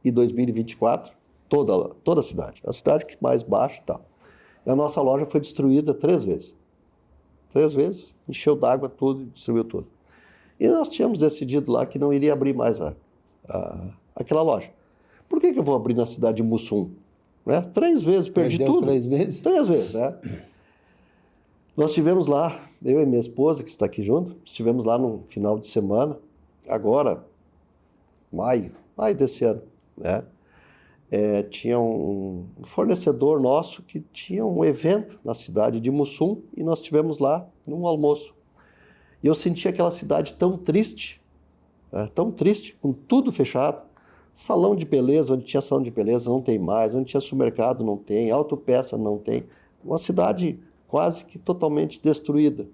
e 2024 toda a cidade. A cidade que mais baixa e tal. E a nossa loja foi destruída 3 vezes. 3 vezes, encheu d'água tudo, destruiu tudo. E nós tínhamos decidido lá que não iria abrir mais aquela loja. Por que eu vou abrir na cidade de Mussum? Né? 3 vezes, perdi Perdeu tudo. 3 vezes? 3 vezes, né? Nós estivemos lá, eu e minha esposa, que está aqui junto, estivemos lá no final de semana, agora, maio desse ano, né? Tinha um fornecedor nosso que tinha um evento na cidade de Mussum e nós estivemos lá num almoço. E eu senti aquela cidade tão triste, com tudo fechado. Salão de beleza, onde tinha salão de beleza, não tem mais. Onde tinha supermercado, não tem. Autopeça, não tem. Uma cidade quase que totalmente destruída.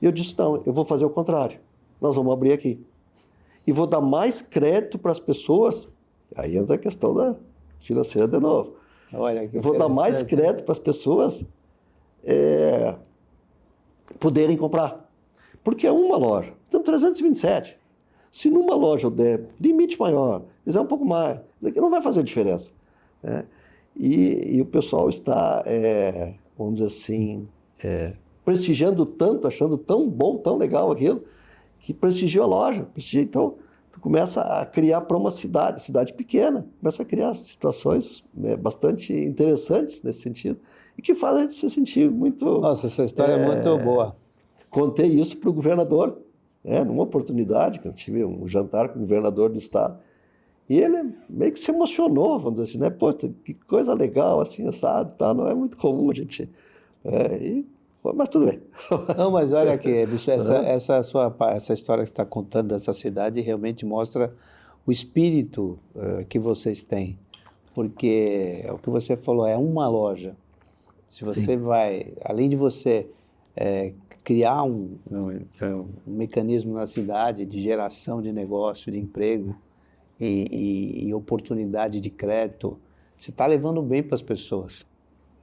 E eu disse, não, eu vou fazer o contrário. Nós vamos abrir aqui. E vou dar mais crédito para as pessoas. Aí entra a questão da financeira de novo. Olha, que vou dar mais crédito para as pessoas poderem comprar. Porque é uma loja. Estamos 327. Se numa loja eu der limite maior, fizer um pouco mais, isso aqui não vai fazer diferença. Né? E o pessoal está, vamos dizer assim, prestigiando tanto, achando tão bom, tão legal aquilo, que prestigiou a loja. Então, tu começa a criar para uma cidade pequena, começa a criar situações bastante interessantes nesse sentido, e que fazem a gente se sentir muito... Nossa, essa história é muito boa. Contei isso para o governador, numa oportunidade, que eu tive um jantar com o governador do estado, e ele meio que se emocionou, vamos dizer assim, né? Pô, que coisa legal, assim, assado, tá? Não é muito comum a gente... mas tudo bem. Não, mas olha aqui, bicho, essa história que você está contando dessa cidade realmente mostra o espírito que vocês têm, porque é o que você falou, é uma loja. Se você vai, além de você criar um mecanismo na cidade de geração de negócio, de emprego e oportunidade de crédito, você está levando bem para as pessoas.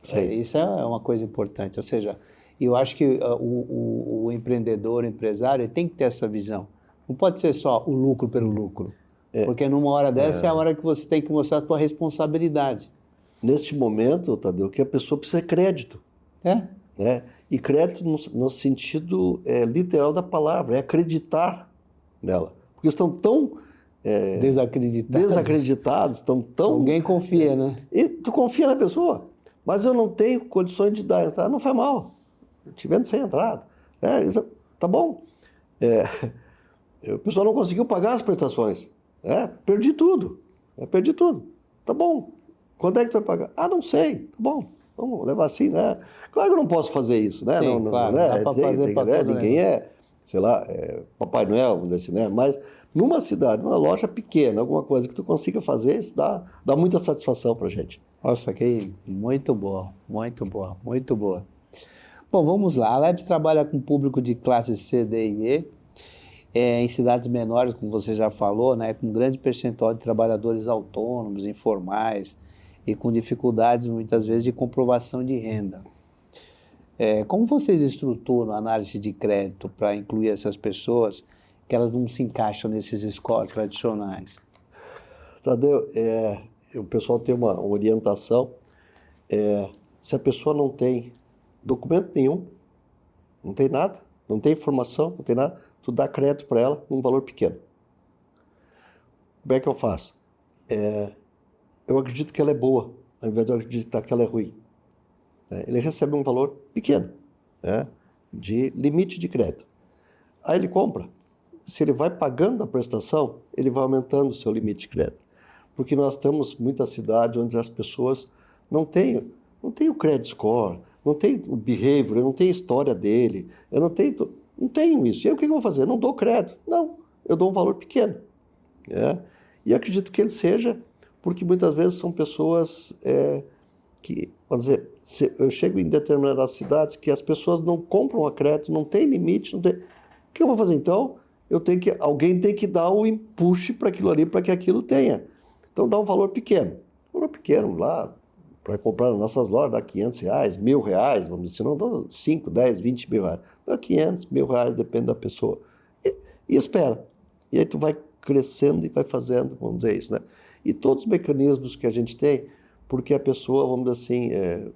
Isso é uma coisa importante, ou seja, eu acho que o empreendedor, o empresário, tem que ter essa visão. Não pode ser só o lucro pelo lucro, porque numa hora dessa é a hora que você tem que mostrar a sua responsabilidade. Neste momento, Tadeu, que a pessoa precisa de crédito. Né? E crédito no sentido literal da palavra, é acreditar nela. Porque estão tão desacreditados, estão tão... Alguém confia, né? E tu confia na pessoa, mas eu não tenho condições de dar entrada, não faz mal. Te vendo sem entrada. Tá bom. O pessoal não conseguiu pagar as prestações. Perdi tudo. Perdi tudo. Tá bom. Quando é que tu vai pagar? Ah, não sei. Tá bom. Vamos levar assim, né? Claro que eu não posso fazer isso, né? Sim, claro. Dá pra fazer pra todo ninguém sei lá, Papai Noel, vamos dizer assim, né? Mas numa cidade, numa loja pequena, alguma coisa que tu consiga fazer, isso dá muita satisfação pra gente. Nossa, que muito boa, muito boa, muito boa. Bom, vamos lá. A Labs trabalha com público de classe C, D e E, em cidades menores, como você já falou, né, com grande percentual de trabalhadores autônomos, informais e com dificuldades, muitas vezes, de comprovação de renda. Como vocês estruturam a análise de crédito para incluir essas pessoas que elas não se encaixam nesses scores tradicionais? Tadeu, o pessoal tem uma orientação. Se a pessoa não tem documento nenhum, não tem nada, não tem informação, não tem nada, tu dá crédito para ela num valor pequeno. Como é que eu faço? Eu acredito que ela é boa, ao invés de eu acreditar que ela é ruim. Ele recebe um valor pequeno, de limite de crédito. Aí ele compra. Se ele vai pagando a prestação, ele vai aumentando o seu limite de crédito. Porque nós temos muitas cidades onde as pessoas não têm o credit score, não tem o behavior, eu não tenho a história dele, eu não tenho isso. E aí o que eu vou fazer? Eu não dou crédito. Não, eu dou um valor pequeno. E acredito que ele seja, porque muitas vezes são pessoas que, vamos dizer, eu chego em determinadas cidades que as pessoas não compram a crédito, não tem limite, não tem... O que eu vou fazer então? Alguém tem que dar o empuxo para aquilo ali, para que aquilo tenha. Então dá um valor pequeno. Valor pequeno lá, para comprar nas nossas lojas, dá R$500, R$1.000, vamos dizer, não dá 5, 10, 20 mil reais. Dá R$500, R$1.000, depende da pessoa. E espera. E aí tu vai crescendo e vai fazendo, vamos dizer isso, né? E todos os mecanismos que a gente tem, porque a pessoa, vamos dizer assim,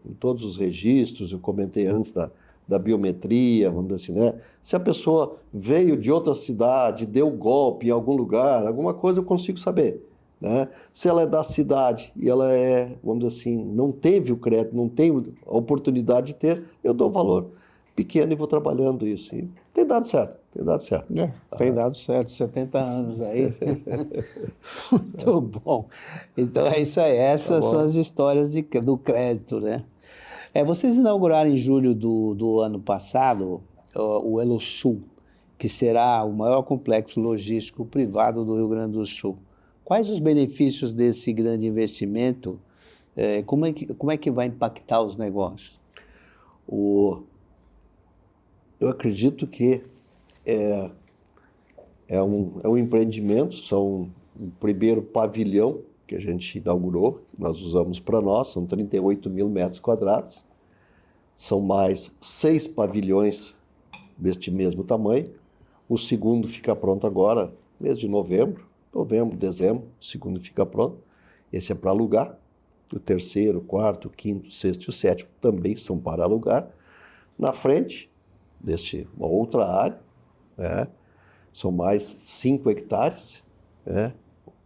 em todos os registros, eu comentei antes da biometria, vamos dizer assim, né? Se a pessoa veio de outra cidade, deu golpe em algum lugar, alguma coisa eu consigo saber, né? Se ela é da cidade e ela vamos dizer assim, não teve o crédito, não tem a oportunidade de ter, eu dou valor pequeno e vou trabalhando isso. E tem dado certo, tem dado certo. Tem dado certo, 70 anos aí. Muito bom. Então é isso aí, essas são as histórias do crédito, né? Vocês inauguraram em julho do ano passado o Elosul, que será o maior complexo logístico privado do Rio Grande do Sul. Quais os benefícios desse grande investimento? Como é que vai impactar os negócios? Eu acredito que é um empreendimento, são o primeiro pavilhão que a gente inaugurou, que nós usamos para nós, são 38 mil metros quadrados, são mais 6 pavilhões deste mesmo tamanho. O segundo fica pronto agora, mês de novembro, dezembro, o segundo fica pronto. Esse é para alugar. O terceiro, quarto, quinto, sexto e o sétimo também são para alugar. Na frente, uma outra área, são mais 5 hectares,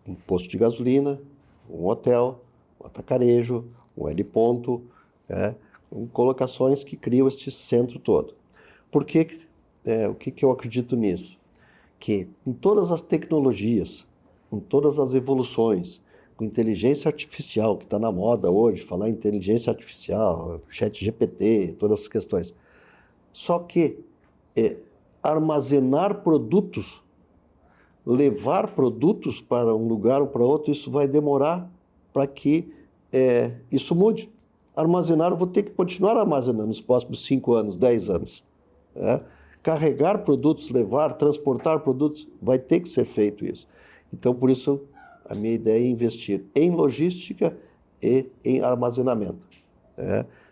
um posto de gasolina, um hotel, um atacarejo, um heliponto, com colocações que criam este centro todo. Por que, o que eu acredito nisso? Que com todas as tecnologias, com todas as evoluções, com inteligência artificial, que está na moda hoje, falar em inteligência artificial, ChatGPT, todas as questões, só que armazenar produtos, levar produtos para um lugar ou para outro, isso vai demorar para que isso mude. Armazenar, eu vou ter que continuar armazenando nos próximos 5 anos, 10 anos. Carregar produtos, levar, transportar produtos, vai ter que ser feito isso. Então, por isso, a minha ideia é investir em logística e em armazenamento.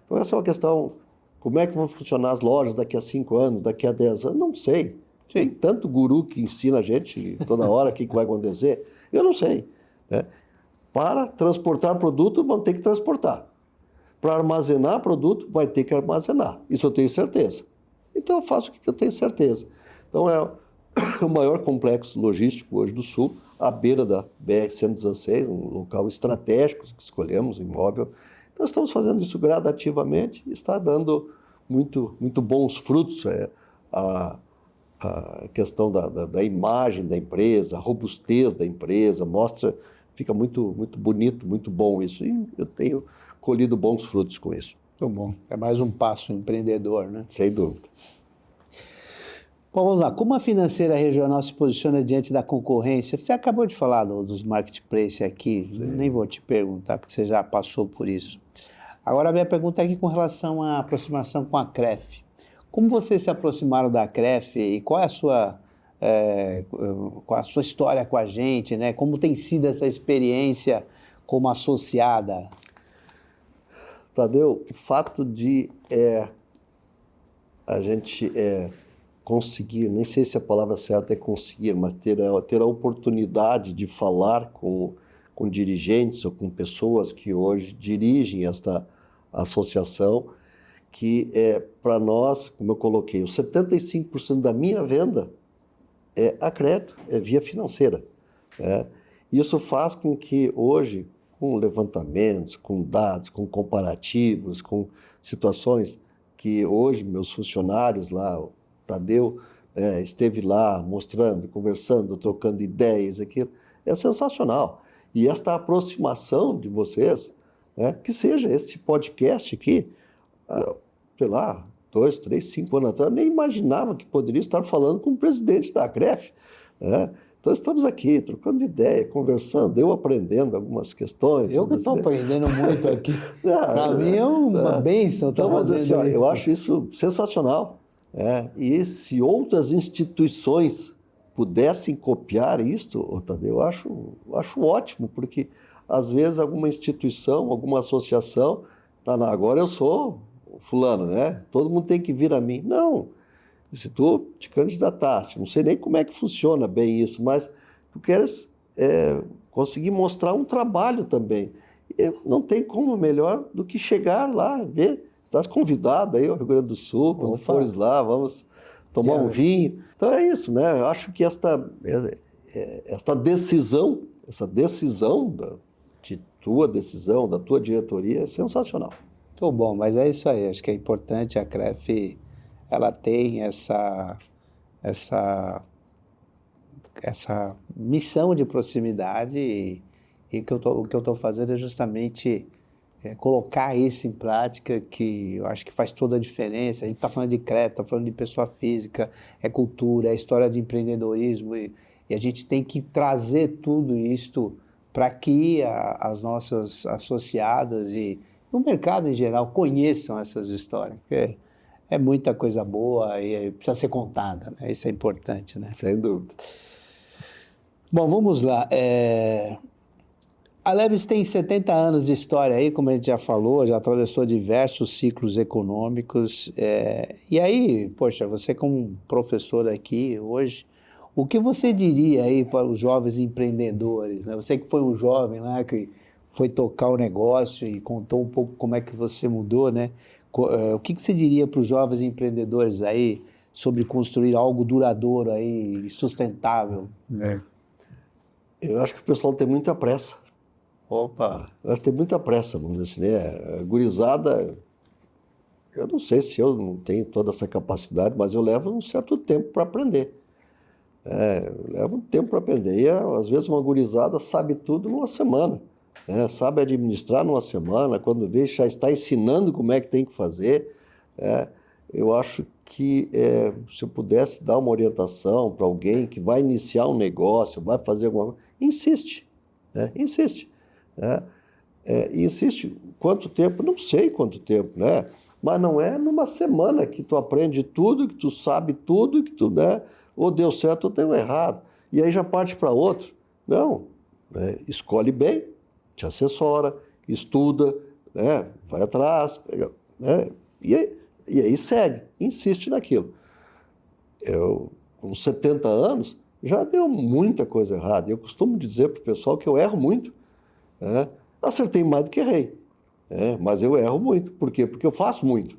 Então, essa é uma questão, como é que vão funcionar as lojas daqui a 5 anos, daqui a 10 anos? Não sei. Tem tanto guru que ensina a gente toda hora o que vai acontecer. Eu não sei. Para transportar produto, vão ter que transportar. Para armazenar produto, vai ter que armazenar. Isso eu tenho certeza. Então, eu faço o que eu tenho certeza. Então, é o maior complexo logístico hoje do Sul, à beira da BR-116, um local estratégico que escolhemos, imóvel. Nós estamos fazendo isso gradativamente e está dando muito, muito bons frutos. A questão da imagem da empresa, a robustez da empresa, fica muito, muito bonito, muito bom isso. E eu tenho colhido bons frutos com isso. Muito bom. É mais um passo empreendedor, né? Sem dúvida. Bom, vamos lá. Como a financeira regional se posiciona diante da concorrência? Você acabou de falar dos marketplaces aqui, nem vou te perguntar, porque você já passou por isso. Agora, a minha pergunta é aqui com relação à aproximação com a CREF. Como vocês se aproximaram da CREF e qual é a sua história com a gente, né? Como tem sido essa experiência como associada? Tadeu, o fato de a gente conseguir, nem sei se a palavra certa é conseguir, mas ter a oportunidade de falar com dirigentes ou com pessoas que hoje dirigem esta associação, que para nós, como eu coloquei, os 75% da minha venda é a crédito, é via financeira. Isso faz com que hoje, com levantamentos, com dados, com comparativos, com situações que hoje meus funcionários lá, o Tadeu, esteve lá mostrando, conversando, trocando ideias, aquilo, é sensacional. E esta aproximação de vocês, que seja este podcast aqui, sei lá, 2, 3, 5 anos atrás, eu nem imaginava que poderia estar falando com o presidente da CREF. Então, Então estamos aqui, trocando ideia, conversando, eu aprendendo algumas questões. Eu que estou aprendendo muito aqui. Para mim é uma bênção estar então, fazendo assim, ó, isso. eu acho isso sensacional. E se outras instituições pudessem copiar isto, Tadeu, eu acho ótimo, porque às vezes alguma instituição, alguma associação, agora eu sou fulano, né? Todo mundo tem que vir a mim. Não, se tu te candidataste, não sei nem como é que funciona bem isso, mas tu queres conseguir mostrar um trabalho também. E não tem como melhor do que chegar lá, ver. Estás convidado aí ao Rio Grande do Sul, quando fores lá, vamos tomar um vinho. Então é isso, né? Eu acho que esta decisão, tua decisão, da tua diretoria é sensacional. Muito bom, mas é isso aí. Acho que é importante a CREF, ela tem essa missão de proximidade e o que eu estou fazendo é justamente colocar isso em prática, que eu acho que faz toda a diferença. A gente está falando de crédito, está falando de pessoa física, é cultura, é história de empreendedorismo e a gente tem que trazer tudo isso para que as nossas associadas e o mercado em geral conheçam essas histórias. É muita coisa boa e precisa ser contada, né? Isso é importante, né? Sem dúvida. Bom, vamos lá. A Leves tem 70 anos de história aí, como a gente já falou, já atravessou diversos ciclos econômicos. E aí, poxa, você como professor aqui hoje, o que você diria aí para os jovens empreendedores, né? Você que foi um jovem lá, que foi tocar o negócio e contou um pouco como é que você mudou, né? O que você diria para os jovens empreendedores aí sobre construir algo duradouro aí e sustentável? Eu acho que o pessoal tem muita pressa. Opa! Eu acho que tem muita pressa, vamos dizer assim, né? A gurizada, eu não sei se eu não tenho toda essa capacidade, mas eu levo um certo tempo para aprender. Eu levo um tempo para aprender. E às vezes uma gurizada sabe tudo numa semana. Sabe administrar numa semana, quando vê, já está ensinando como é que tem que fazer. Eu acho que se eu pudesse dar uma orientação para alguém que vai iniciar um negócio, vai fazer alguma coisa, insiste. Insiste. Insiste. Quanto tempo? Não sei quanto tempo, né? Mas não é numa semana que tu aprende tudo, que tu sabe tudo, que tu, né? Ou deu certo ou deu errado. E aí já parte para outro. Não. Escolhe bem, te assessora, estuda, né? Vai atrás, né? E aí segue, insiste naquilo. Eu, com 70 anos, já deu muita coisa errada. Eu costumo dizer para o pessoal que eu erro muito. Acertei mais do que errei. Mas eu erro muito. Por quê? Porque eu faço muito.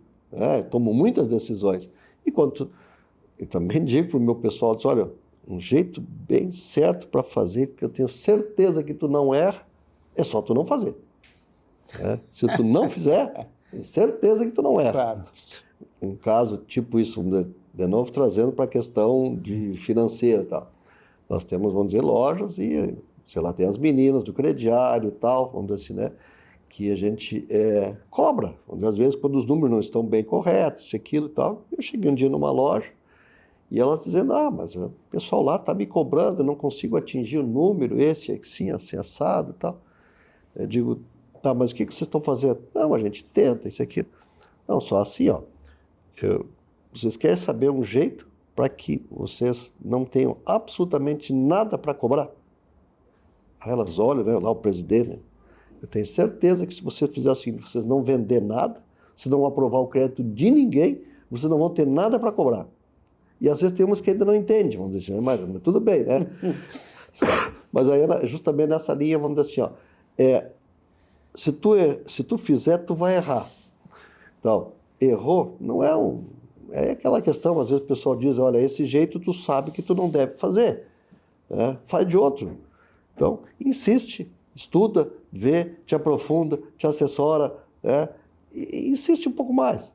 Tomo muitas decisões. Eu também digo para o meu pessoal, olha, um jeito bem certo para fazer, que eu tenho certeza que tu não erra, é só tu não fazer. Se tu não fizer, tenho certeza que tu não erra. Claro. Um caso tipo isso, de novo trazendo para a questão de financeira e tal. Nós temos, vamos dizer, lojas e, sei lá, tem as meninas do crediário e tal, vamos dizer assim, né? Que a gente cobra. Às vezes, quando os números não estão bem corretos, isso, aquilo e tal. Eu cheguei um dia numa loja e elas dizendo, mas o pessoal lá está me cobrando, eu não consigo atingir o número, esse, assim, assim, assado e tal. Eu digo, tá, mas o que vocês estão fazendo? Não, a gente tenta, isso, aquilo. Não, só assim, ó. Vocês querem saber um jeito para que vocês não tenham absolutamente nada para cobrar? Aí elas olham, né, lá o presidente, né? Eu tenho certeza que se você fizer assim, vocês não vender nada, vocês não vão aprovar o crédito de ninguém, vocês não vão ter nada para cobrar. E às vezes tem uns que ainda não entendem, vamos dizer assim, mas tudo bem, né? Mas aí, justamente nessa linha, vamos dizer assim, ó, se tu fizer, tu vai errar. Então, errou, não é aquela questão, às vezes o pessoal diz, olha, esse jeito tu sabe que tu não deve fazer, faz de outro. Então, insiste, estuda, vê, te aprofunda, te assessora, e insiste um pouco mais.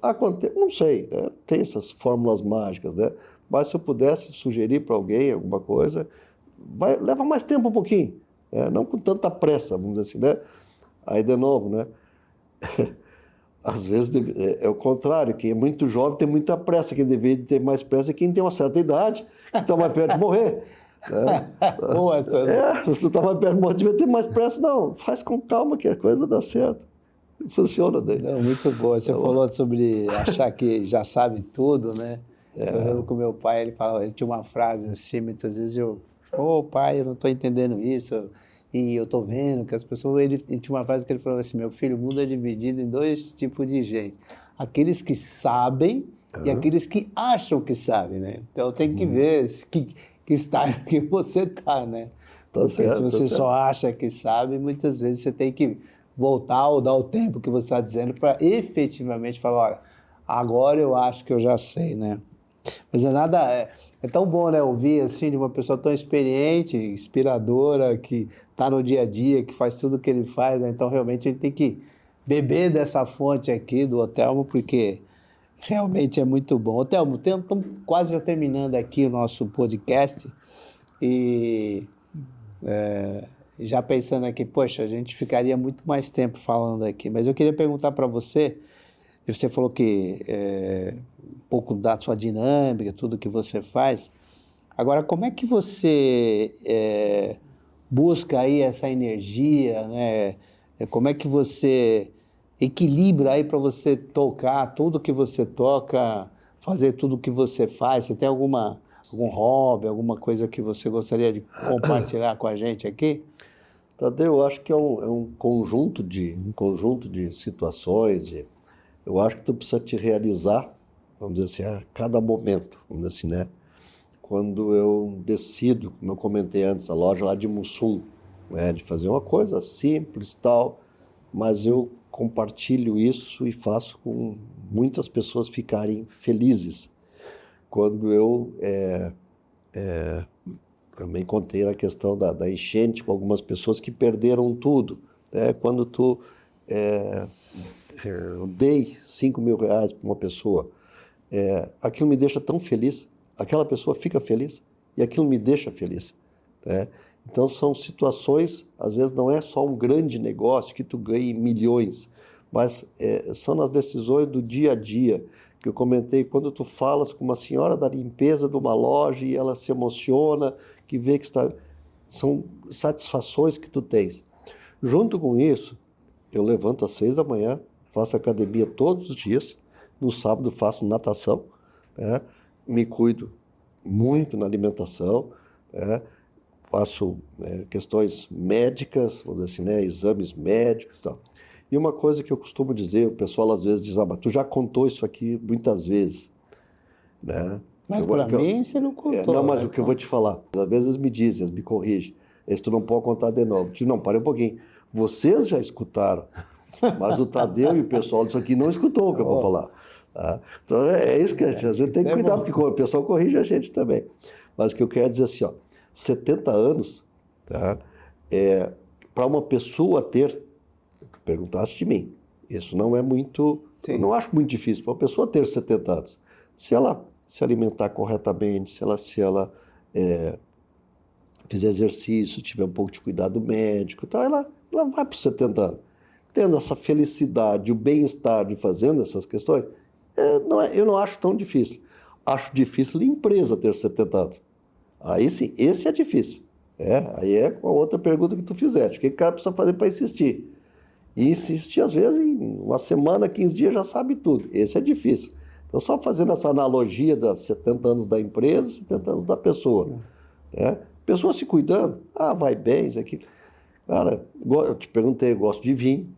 Há quanto tempo? Não sei, tem essas fórmulas mágicas, né? Mas se eu pudesse sugerir para alguém alguma coisa, leva mais tempo um pouquinho, não com tanta pressa, vamos dizer assim, né? Aí, de novo, né? Às vezes é o contrário, quem é muito jovem tem muita pressa, quem deveria ter mais pressa é quem tem uma certa idade, que está mais perto de morrer. Né? Boa essa. Se tu tá mais perto, devia ter mais pressa. Não, faz com calma que a coisa dá certo. Funciona daí. Não, muito boa. Você falou sobre achar que já sabe tudo, né? Eu lembro com meu pai, ele tinha uma frase assim, muitas vezes pai, eu não estou entendendo isso, e eu estou vendo que as pessoas, ele tinha uma frase que ele falou assim, meu filho, o mundo é dividido em dois tipos de gente, aqueles que sabem e aqueles que acham que sabem, né? Então tem que ver que estágio que você está, né? Tá Porque certo, se tá você certo. só acha que sabe, muitas vezes você tem que voltar ou dar o tempo que você está dizendo para efetivamente falar, olha, agora eu acho que eu já sei, né? Mas é tão bom, né, ouvir assim de uma pessoa tão experiente, inspiradora, que está no dia a dia, que faz tudo o que ele faz, né? Então realmente a gente tem que beber dessa fonte aqui do Otelmo, porque realmente é muito bom. Otelmo, estamos quase já terminando aqui o nosso podcast e já pensando aqui, poxa, a gente ficaria muito mais tempo falando aqui, mas eu queria perguntar para você. Você falou que um pouco da sua dinâmica, tudo que você faz. Agora, como é que você busca aí essa energia, né? Como é que você equilibra aí para você tocar tudo que você toca, fazer tudo que você faz? Você tem algum hobby, alguma coisa que você gostaria de compartilhar com a gente aqui? Tadeu, eu acho que é um conjunto de situações. Eu acho que tu precisa te realizar, vamos dizer assim, a cada momento, vamos dizer assim, né? Quando eu decido, como eu comentei antes, a loja lá de Mussum, né? De fazer uma coisa simples e tal, mas eu compartilho isso e faço com muitas pessoas ficarem felizes. Quando eu também contei a questão da enchente com algumas pessoas que perderam tudo, né? Quando eu dei 5 mil reais para uma pessoa, aquilo me deixa tão feliz, aquela pessoa fica feliz e aquilo me deixa feliz, né? Então são situações, às vezes não é só um grande negócio que tu ganhe milhões, mas são nas decisões do dia a dia, que eu comentei, quando tu falas com uma senhora da limpeza de uma loja e ela se emociona, que vê que está... São satisfações que tu tens. Junto com isso, eu levanto às 6 da manhã, faço academia todos os dias, no sábado faço natação, né? Me cuido muito na alimentação, né? Faço questões médicas, vamos dizer assim, né? Exames médicos e tal. E uma coisa que eu costumo dizer, o pessoal às vezes diz, mas tu já contou isso aqui muitas vezes, né? Mas para mim você não contou. Não, mas o que eu vou te falar, às vezes me dizem, eles me corrigem, tu não pode contar de novo. Eu digo, não, para um pouquinho. Vocês já escutaram, mas o Tadeu e o pessoal disso aqui não escutou o que eu vou falar. Tá? Então é isso que a gente tem que cuidar, porque o pessoal corrige a gente também. Mas o que eu quero dizer assim, 70 anos, tá? Para uma pessoa ter, tu perguntaste de mim, isso não é muito, eu não acho muito difícil, para uma pessoa ter 70 anos, se ela se alimentar corretamente, se ela fizer exercício, tiver um pouco de cuidado médico, tal, ela vai para os 70 anos. Tendo essa felicidade, o bem-estar de fazendo essas questões, eu não acho tão difícil. Acho difícil a empresa ter 70 anos. Aí sim, esse é difícil. Aí é com a outra pergunta que tu fizeste. O que o cara precisa fazer para insistir? E insistir, às vezes, em uma semana, 15 dias, já sabe tudo. Esse é difícil. Então, só fazendo essa analogia das 70 anos da empresa, 70 anos da pessoa. Pessoa se cuidando, vai bem, isso aqui. Cara, eu te perguntei, eu gosto de vinho,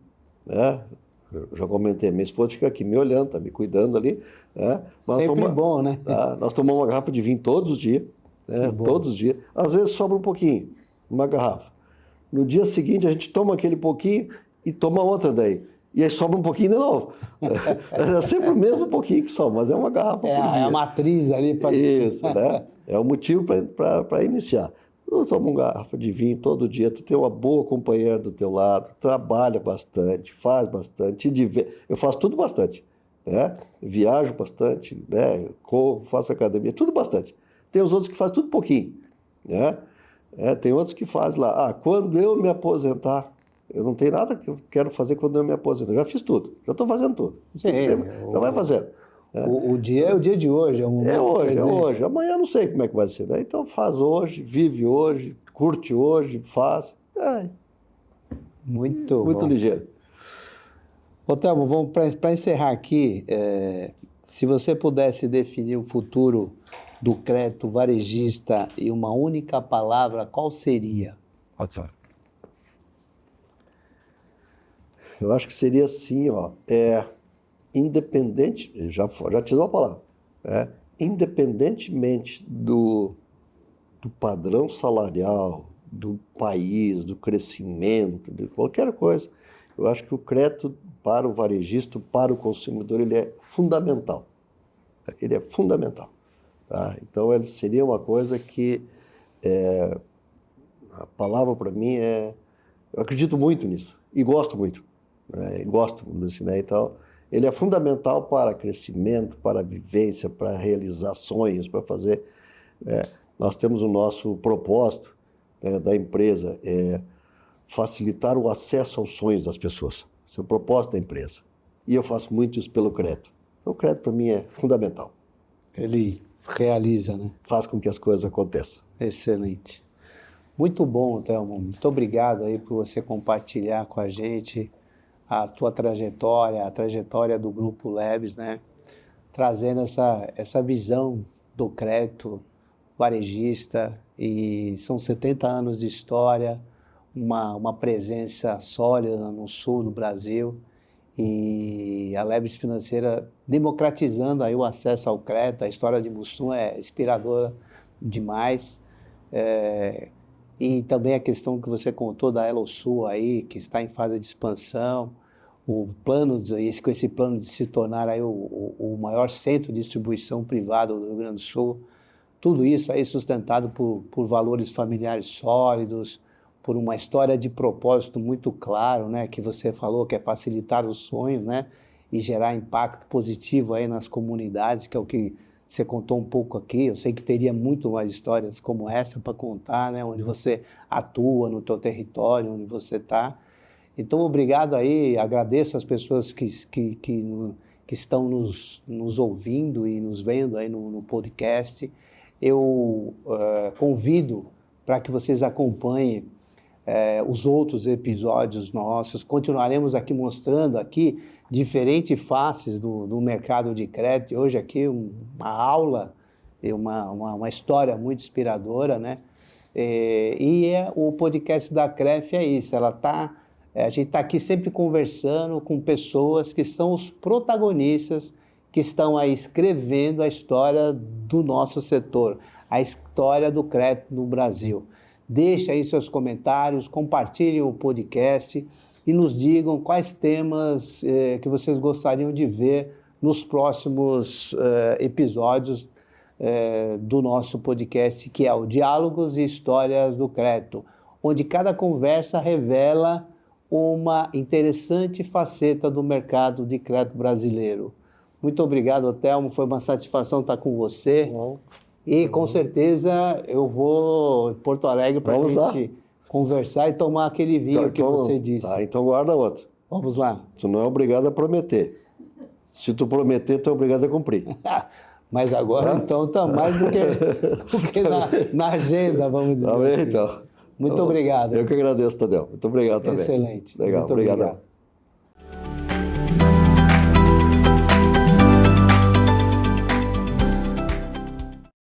né? Eu já comentei, minha esposa fica aqui me olhando, tá me cuidando ali. Né? Sempre bom, né? Nós tomamos uma garrafa de vinho todos os dias, né? Todos os dias. Às vezes sobra um pouquinho, uma garrafa. No dia seguinte a gente toma aquele pouquinho e toma outra daí. E aí sobra um pouquinho de novo. É sempre o mesmo pouquinho que sobra, mas é uma garrafa por dia. É a matriz ali para... Isso, né? É o motivo para iniciar. Tu toma uma garrafa de vinho todo dia, tu tem uma boa companheira do teu lado, trabalha bastante, faz bastante, eu faço tudo bastante, né? Viajo bastante, né? Corro, faço academia, tudo bastante. Tem os outros que fazem tudo pouquinho, né? Tem outros que fazem lá, quando eu me aposentar, eu não tenho nada que eu quero fazer quando eu me aposentar, já fiz tudo, já estou fazendo tudo. Sim, Já vai fazendo. O dia é o dia de hoje, é o momento É presente. hoje. Amanhã eu não sei como é que vai ser, né? Então faz hoje, vive hoje, curte hoje, faz. Muito Muito bom. ligeiro. Ô, Thelmo, vamos para encerrar aqui, se você pudesse definir o futuro do crédito varejista em uma única palavra, qual seria? Eu acho que seria assim, ó, independente, já te dou a palavra, independentemente do padrão salarial, do país, do crescimento, de qualquer coisa, eu acho que o crédito para o varejista, para o consumidor, ele é fundamental. Ele é fundamental. Tá? Então, ele seria uma coisa que, a palavra para mim eu acredito muito nisso e gosto muito. Gosto disso, né? Então, ele é fundamental para crescimento, para vivência, para realizar sonhos, para fazer. Nós temos o nosso propósito da empresa, facilitar o acesso aos sonhos das pessoas. Esse é o propósito da empresa. E eu faço muito isso pelo crédito. Então, o crédito para mim é fundamental. Ele realiza, né? Faz com que as coisas aconteçam. Excelente. Muito bom, Thelmo. Muito obrigado aí por você compartilhar com a gente a tua trajetória, a trajetória do Grupo Labs, né? Trazendo essa visão do crédito varejista, e são 70 anos de história, uma presença sólida no sul do Brasil, e a Labs Financeira democratizando aí o acesso ao crédito. A história de Mussum é inspiradora demais. E também a questão que você contou da Elosul aí, que está em fase de expansão, com esse plano de se tornar aí o maior centro de distribuição privado do Rio Grande do Sul. Tudo isso aí sustentado por valores familiares sólidos, por uma história de propósito muito claro, né, que você falou, que é facilitar o sonho, né, e gerar impacto positivo aí nas comunidades, que é o que você contou um pouco aqui. Eu sei que teria muito mais histórias como essa para contar, né, onde você atua, no teu território, onde você está. Então, obrigado aí, agradeço as pessoas que estão nos ouvindo e nos vendo aí no podcast. Eu convido para que vocês acompanhem os outros episódios nossos. Continuaremos aqui mostrando aqui diferentes faces do mercado de crédito. Hoje aqui uma aula e uma história muito inspiradora, né? O podcast da CREF é isso, a gente está aqui sempre conversando com pessoas que são os protagonistas, que estão aí escrevendo a história do nosso setor, a história do crédito no Brasil. Deixe aí seus comentários, compartilhem o podcast e nos digam quais temas que vocês gostariam de ver nos próximos episódios do nosso podcast, que é o Diálogos e Histórias do Crédito, onde cada conversa revela uma interessante faceta do mercado de crédito brasileiro. Muito obrigado, Thelmo. Foi uma satisfação estar com você. E com certeza eu vou em Porto Alegre para a gente conversar e tomar aquele vinho que você disse. Tá, então guarda outro. Vamos lá. Tu não é obrigado a prometer. Se tu prometer, tu é obrigado a cumprir. Mas agora, então, está mais do que na agenda, vamos dizer. Tá bem, assim. então. Muito obrigado. Eu que agradeço, Tadeu. Muito obrigado também. Excelente. Legal, Muito obrigado.